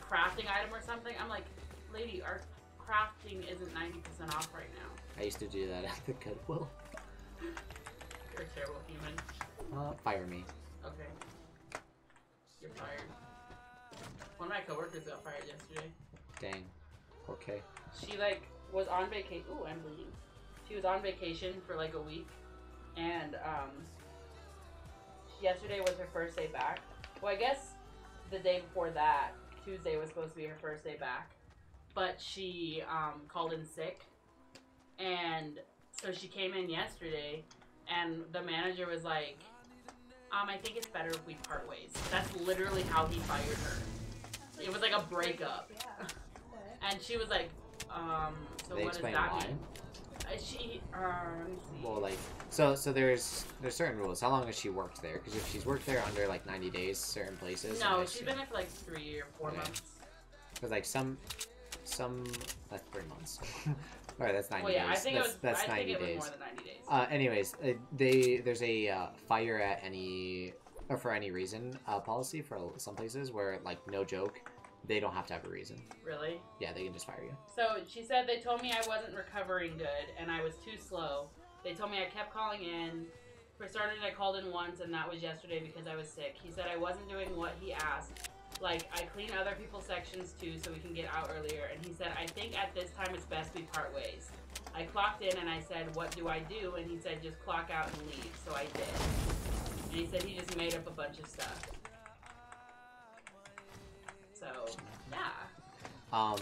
crafting item or something. I'm like, lady, our crafting isn't 90% off right now. I used to do that at the Goodwill. You're a terrible human. Fire me. Okay. You're fired. One of my coworkers got fired yesterday. Dang. Okay. She, like, was on vacation. Ooh, I'm bleeding. She was on vacation for, like, a week. And, yesterday was her first day back. Well, I guess the day before that, Tuesday, was supposed to be her first day back. But she called in sick. And so she came in yesterday, and the manager was like, I think it's better if we part ways. That's literally how he fired her. It was like a breakup. Yeah. And she was like, so They what does explain that why? mean? Let me see. Well, like, so there's certain rules. How long has she worked there? Because if she's worked there under like 90 days, certain places. No, she's been there for like 3 or 4 months. Because like some that's 3 months. Alright, that's 90 Well, yeah, days. I think that's it 90 was days. more than 90 days. Anyways, there's a fire at any or for any reason policy for some places where, like, no joke, they don't have to have a reason. Really? Yeah, they can just fire you. So she said they told me I wasn't recovering good and I was too slow. They told me I kept calling in. For starters, I called in once, and that was yesterday because I was sick. He said I wasn't doing what he asked. Like, I clean other people's sections too so we can get out earlier. And he said, I think at this time it's best we part ways. I clocked in and I said, what do I do? And he said, just clock out and leave. So I did. And he said he just made up a bunch of stuff. So, yeah.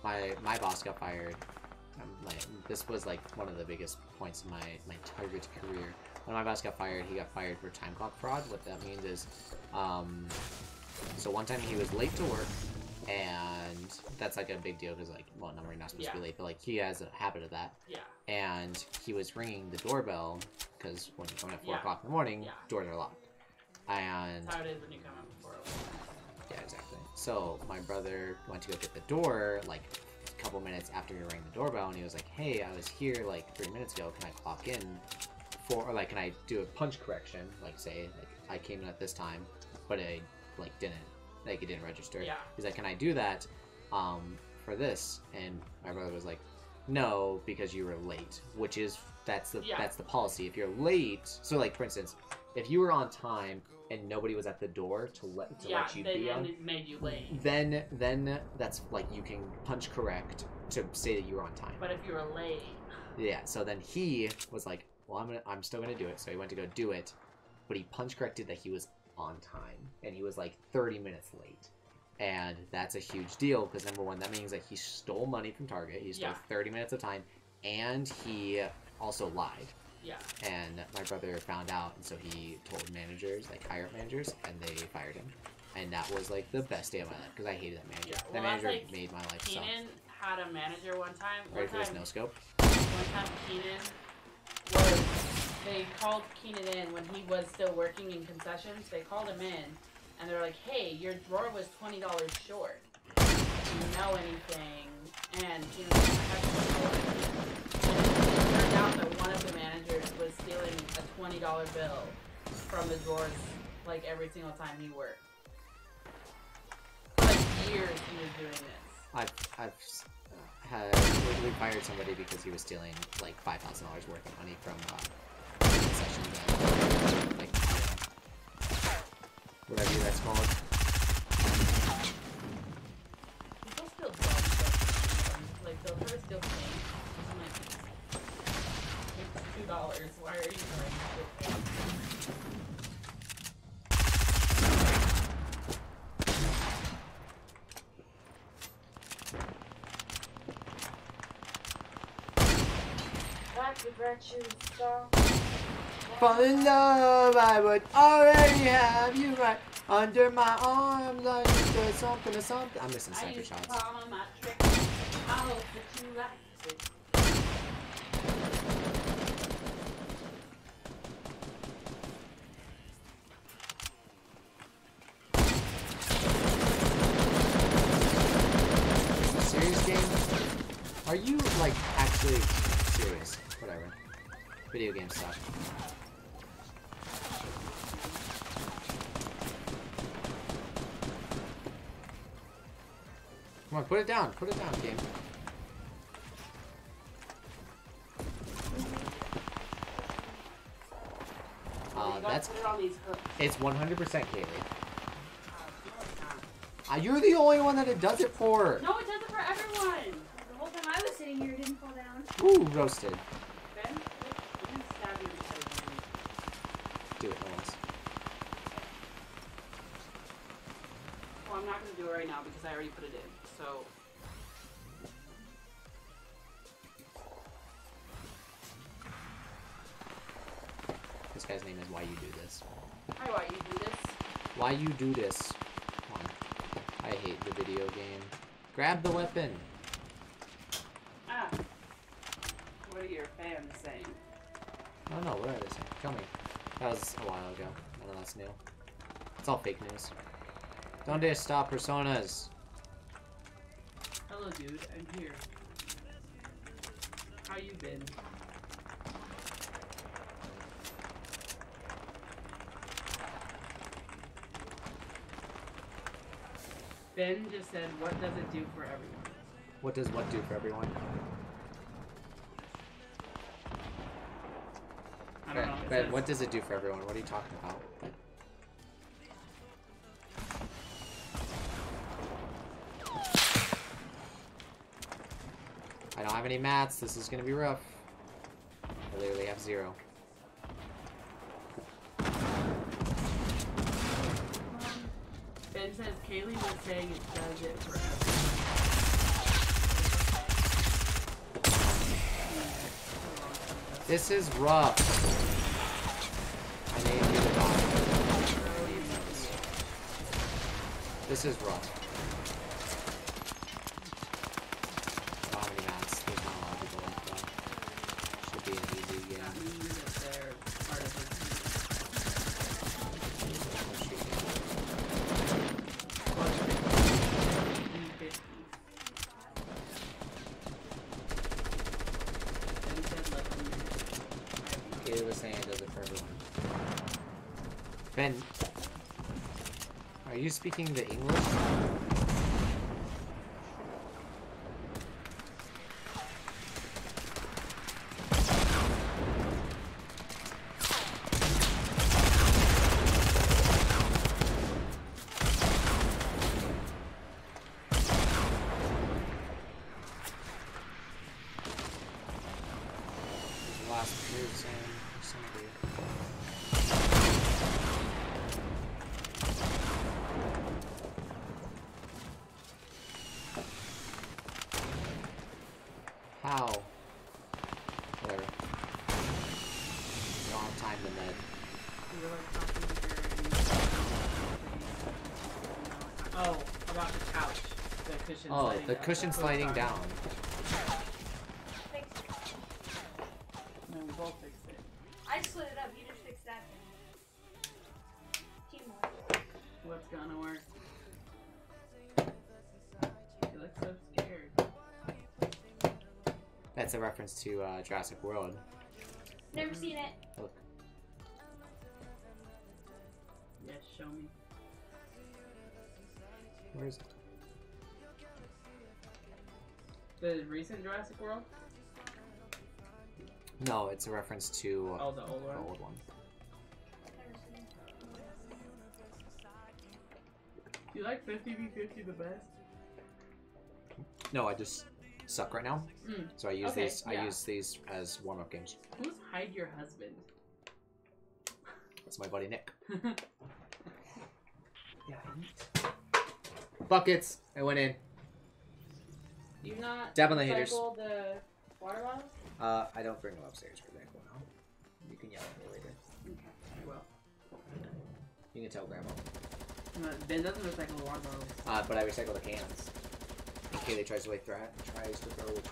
My boss got fired. This was like one of the biggest points in my target career. When my boss got fired, he got fired for time clock fraud. What that means is, so one time he was late to work, and that's like a big deal because, like, well, no, we're not supposed to be late, but like he has a habit of that. Yeah. And he was ringing the doorbell because when you come at 4 o'clock in the morning, doors are locked. And that's how it is when you come in before. yeah, exactly. So my brother went to go get the door, like, couple minutes after he rang the doorbell, and he was like, "Hey, I was here like 3 minutes ago. Can I clock in for, or like, can I do a punch correction? Like, say, like I came in at this time, but I like didn't, like it didn't register." Yeah. He's like, "Can I do that, for this?" And my brother was like, "No, because you were late," which is that's the policy. If you're late, so like for instance, if you were on time and nobody was at the door to let you be on, it made you late. then that's like you can punch correct to say that you were on time. But if you were late, yeah. So then he was like, "Well, I'm still gonna do it." So he went to go do it, but he punch corrected that he was on time, and he was like 30 minutes late. And that's a huge deal because number one, that means that he stole money from Target. He stole 30 minutes of time, and he also lied. Yeah. And my brother found out, and so he told managers, like higher up managers, and they fired him. And that was like the best day of my life because I hated that manager. Yeah. That Well, manager like made my life suck. Keenan had a manager one time. Ready for this no scope? One time Keenan was, they called Keenan in when he was still working in concessions. They called him in, and they were like, "Hey, your drawer was $20 short. Do you know anything?" And Keenan was like, "I have $20." And it turned out that one of the managers was stealing a $20 bill from the drawers like every single time he worked. For like years he was doing this. We fired somebody because he was stealing like $5,000 worth of money from concessions and like whatever that's called. People still dumb stuff. Like they'll try to steal change. I'm like, it's $2. Why are you trying to steal change? Fall in love, I would already have you right under my arms. I used to something or something. I'm missing sniper shots. Serious game? Are you like actually serious? Whatever. Video games suck. Come on, put it down. Put it down, game. That's. It's 100% Kaylee. You're the only one that it does it for. No, it does it for everyone. The whole time I was sitting here, it didn't fall down. Ooh, roasted. Ben, you can stab you because Do it once. well, I'm not going to do it right now because I already put it in. So. This guy's name is Why You Do This. Hi, why you do this? Why you do this? Come on. I hate the video game. Grab the weapon. Ah. What are your fans saying? Oh no, what are they saying? Tell me. That was a while ago. I know that's new. It's all fake news. Donde está personas? Hello, dude. I'm here. How you been? Ben just said, what does it do for everyone? What does what do for everyone? I don't know. Ben, what does it do for everyone? What are you talking about? I don't have any mats. This is gonna be rough. I literally have 0. Ben says Kaylee was saying it does it for everyone. This is rough. I need you to die. This is rough. I don't have any mats. There's not a lot of people left though. Should be an easy game. That means that they're part of the team. Ben, are you speaking the English? Last person, somebody. How? Whatever. Don't have time to med. Oh, about the couch. The cushion Oh, sliding the down. cushion That's sliding what it's down. Fixed it. on. No, we both fixed it. I slid it up. You just fixed that. Teamwork. What's gonna work? You look so scared. That's a reference to Jurassic World. Never seen it. Look. Yes, show me. Where is it? The recent Jurassic World? No, it's a reference to Oh, the old the one? old one. Never seen it. You like 50v50 the best? No, I just suck right now. Mm. So I use Okay, these. yeah. I use these as warm-up games. Who's Hide Your Husband? That's my buddy Nick. Yeah. Buckets. I went in. You not Dab on the haters. recycle the water bottles? I don't bring them upstairs for that one now. You can yell at me later. Okay, I will. You can tell Grandma. Ben doesn't recycle the water bottles. But I recycle the cans. In case they tries to throw I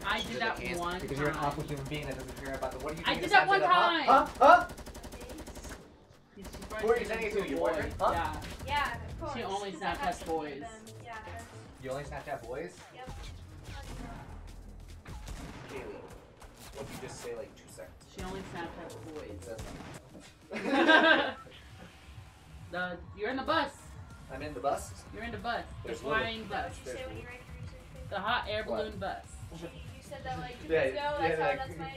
trash did into that the cans one because you're an time. awful human being that doesn't care about the. What do you? I think did is that one sensitive, time. Huh? Huh? She's Who are you saying it to? Your boyfriend? Huh? Yeah. Yeah, of course. She only 'cause I have Snapchats to boys. feed them. Yeah. You only Snapchat boys? Yep. Kaylee, what did you just say like 2 seconds? She only Snapchats It boys. says You're in the bus. I'm in the bus. You're in the bus. The There's flying Is that bus. what you say when you write your research paper? The hot air What? balloon bus. You said that like 2 Yeah, minutes ago. yeah, That's like, that's my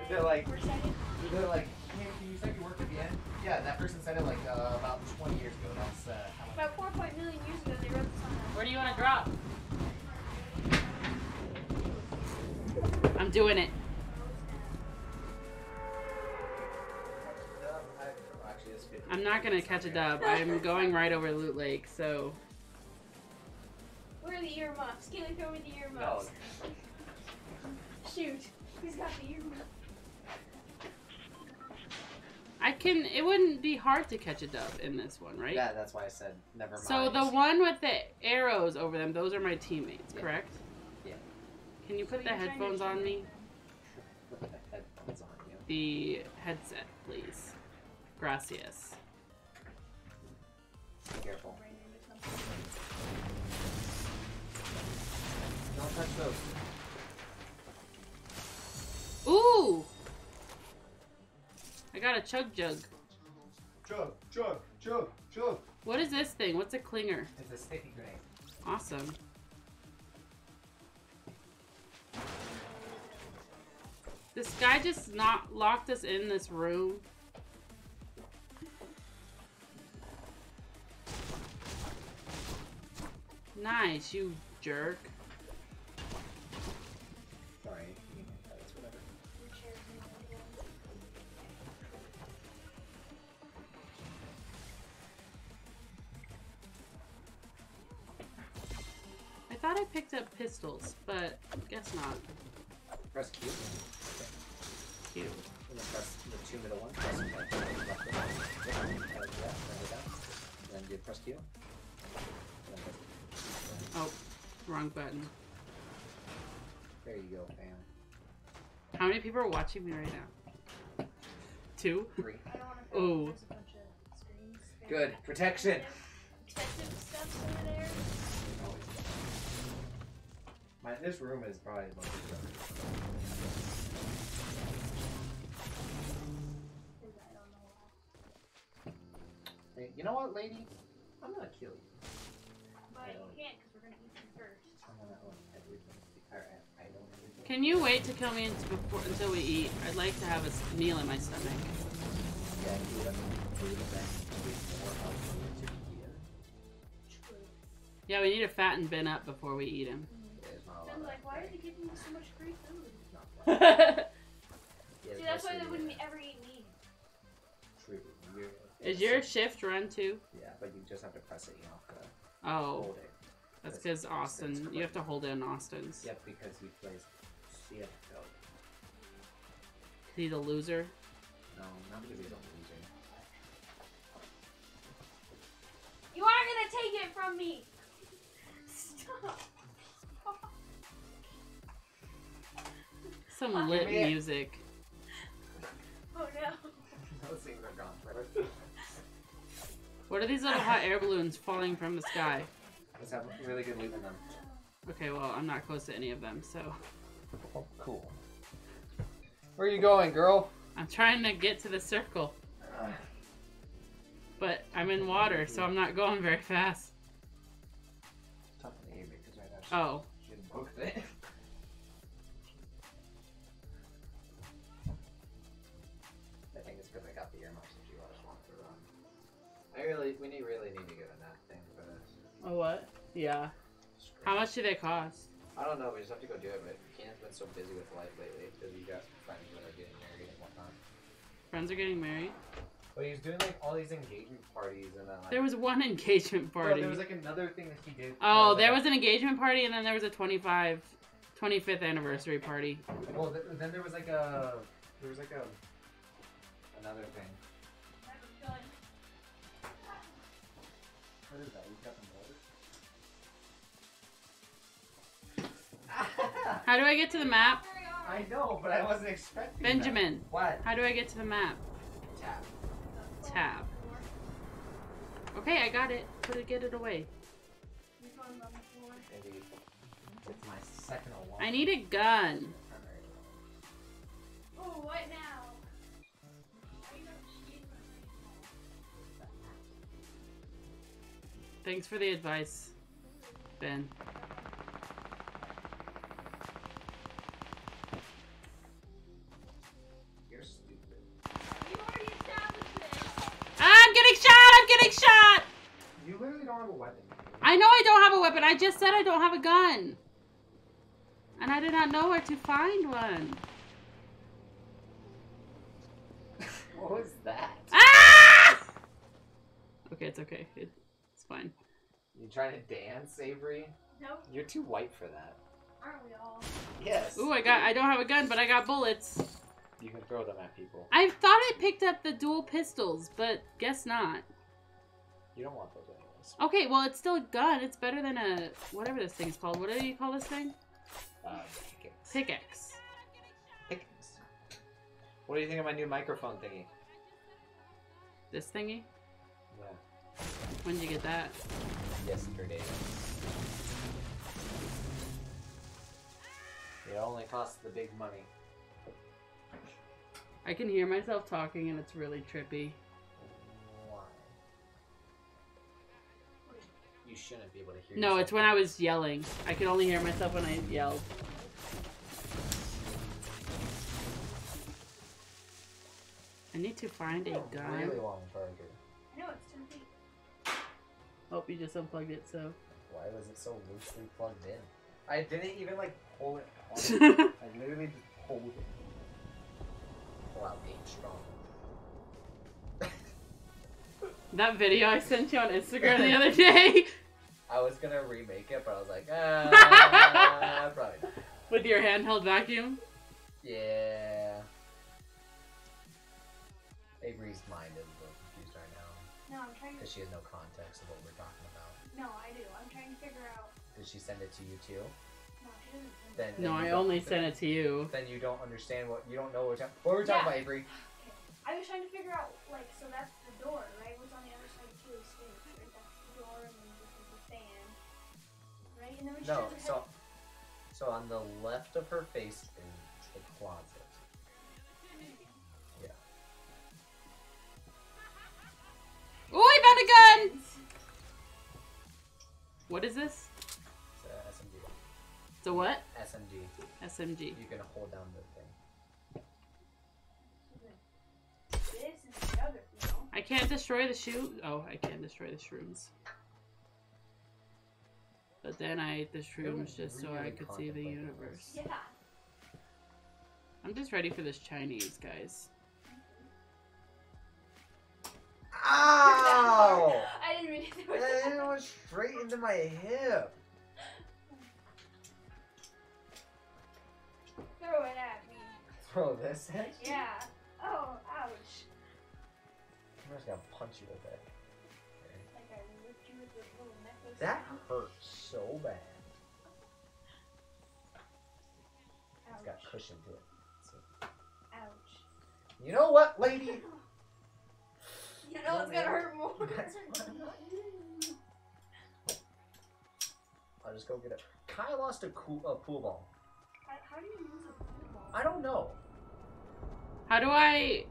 they're like- first second. They're like, hey, you said you worked at the end? Yeah, that person said it like about 20 years ago. That's how much. About 4 million years ago, they wrote this on Where do you want to drop? I'm doing it. Actually, it's 50. I'm not gonna catch a dub. I'm going right over Loot Lake, so Where are the earmuffs? Can you throw me the No. earmuffs? Shoot. Who's got the earmuffs? I can. It wouldn't be hard to catch a dub in this one, right? Yeah, that's why I said never mind. So the one with the arrows over them, those are my teammates, Yeah. correct? Yeah. Can you put So the you're trying to headphones on me? Put the headphones on you. The headset, please. Gracias. Be careful. Don't touch those. Ooh! I got a chug jug. Chug, chug, chug, chug. What is this thing? What's a clinger? It's a sticky grenade. Awesome. This guy just not locked us in this room. Nice, you jerk. Sorry. It's whatever. I thought I picked up pistols, but guess not. Press Q. Cute. And then press the 2 middle ones. Press left and left. Yeah, bring it down. And then you press Q. And then press Oh, wrong button. There you go, fam. How many people are watching me right now? 2? 3. I don't want to Ooh. There's a bunch of screens. Good. Protection. Expensive stuff over there. This room is probably the most important. You know what, lady? I'm gonna kill you. But you can't because we're gonna eat them first. I'm gonna own everything. Alright, I own everything. Can you wait to kill me until we eat? I'd like to have a meal in my stomach. Yeah, you have food that's more helpful to here. True. Yeah, we need to fatten Ben up before we eat him. There's not a lot Ben's of like, why are that. they giving me so much free food? Not that. Yeah, See, that's why mostly, they wouldn't ever eat me. True. Is your shift run too? Yeah, but you just have to press it. You don't have to Oh, hold it. that's because Austin. You have to hold it in Austin's. Yep, because he plays CFO. He's a loser. No, not because he's a loser. You are gonna take it from me! Stop! Some lit Give me it. music. Oh no. Those things are gone forever. What are these little hot air balloons falling from the sky? Let's have really good loot in them. Okay, well, I'm not close to any of them, so... Oh, cool. Where are you going, girl? I'm trying to get to the circle. But I'm in water, so I'm not going very fast. Tough on the because right now Oh. she booked it. I think it's because I got the earmuffs and she just wants to run. We really need to get a nap thing for this. A what? Yeah. How much do they cost? I don't know, we just have to go do it, but Keenan's been so busy with life lately because we got friends that are getting married and whatnot. Friends are getting married? But he's doing like all these engagement parties and then like... There was one engagement No, party. there was like another thing that he did. Oh, there was an engagement party and then there was a 25th anniversary party. Well, then there was like a... Another thing. What is that? You got some water? How do I get to the map? I know, but I wasn't expecting Benjamin. that. What? How do I get to the map? Tap. Tab. Okay, I got it. Get it away. Maybe it's my second alarm. I need a gun. Oh, what now? Thanks for the advice, Ben. You're stupid. You already established this. I'm getting shot! I'm getting shot! You literally don't have a weapon. I know I don't have a weapon. I just said I don't have a gun. And I did not know where to find one. What was that? Ah! Okay, it's okay. It's fine. You trying to dance, Avery? Nope. You're too white for that. Aren't we all? Yes. Ooh, I don't have a gun, but I got bullets. You can throw them at people. I thought I picked up the dual pistols, but guess not. You don't want those anyways. Okay, well, it's still a gun. It's better than a... whatever this thing's called. What do you call this thing? Pickaxe. Pickaxe. Pickaxe. What do you think of my new microphone thingy? This thingy? Yeah. When did you get that? Yesterday. It only costs the big money. I can hear myself talking and it's really trippy. Why? You shouldn't be able to hear No, yourself. it's when I was yelling. I could only hear myself when I yelled. I need to find a gun. Really long charger. I know, it's 10 feet. Oh, you just unplugged it, so. Why was it so loosely plugged in? I didn't even like pull it on. I literally just pulled it. Pull out being strong. That video I sent you on Instagram the other day I was gonna remake it, but I was like, probably not. with your handheld vacuum. Yeah. Avery's mind is a little confused right now No, I'm trying to. because she has no context of what we're talking about. No, I do. I'm trying to figure out. Did she send it to you too? No, she doesn't. Then No, you I don't- only sent it to you. Then you don't understand what you don't know what we're talking about, Avery. I was trying to figure out, like, so that's the door, right? What's on the other side of Keely's face, right? That's the door, and then this is the fan, right? And then when she No, turns her head, so on the left of her face is the closet. Yeah. Oh, I found What is this? It's a SMG. It's a what? SMG. SMG. You can hold down the thing. This is the other, you know? I can't destroy the shoe. Oh, I can destroy the shrooms. But then I ate the shrooms just so I really could see the contemplate universe. Yeah. I'm just ready for this Chinese, guys. Ow! I didn't mean to do it. It went straight into my hip. Throw it at me. Throw this at you? Yeah. Oh, ouch. I'm just gonna punch you with it. Like I ripped you with the little necklace. That hurt so bad. It's got Ouch. cushion to it. See? Ouch. You know what, lady? You know it's gonna hurt more. That's why I'm not doing it. I'll just go get it. Kai lost a pool ball. How do you lose a pool ball? I don't know. How do I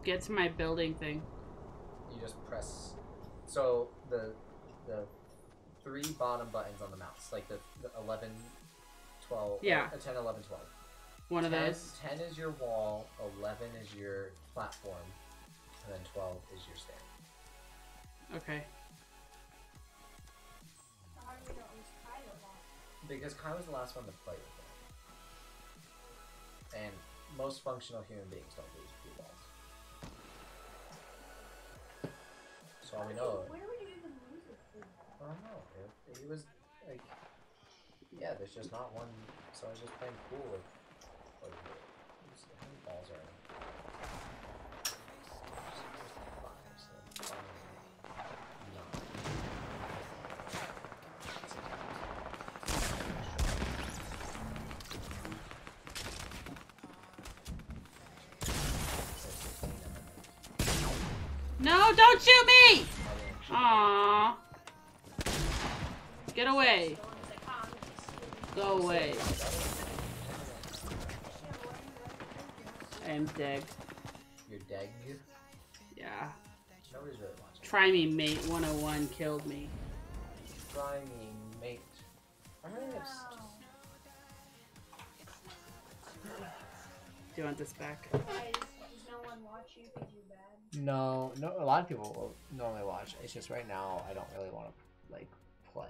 get to my building thing? You just press. So the 3 bottom buttons on the mouse, like the 11, 12. Yeah. 10, 11, 12. One of 10, those. 10 is your wall. 11 is your platform. And then 12 is your stand. Okay. How do we know it was Kyle lost? Because Kai was the last one to play with it. And most functional human beings don't lose blue balls. So all we know. Where would you even lose a pool ball? I don't know. It was like, yeah, there's just not one. So I was just playing pool with. Like, how many balls are there? No, don't shoot me! Aww. Get away. Go away. I am dead. You're dead. Yeah. Nobody's really watching. Try me, mate. 101 killed me. Try me, mate. I'm really Do you want this back? Does no one watch you because you're bad? No, a lot of people will normally watch. It's just right now I don't really want to like play.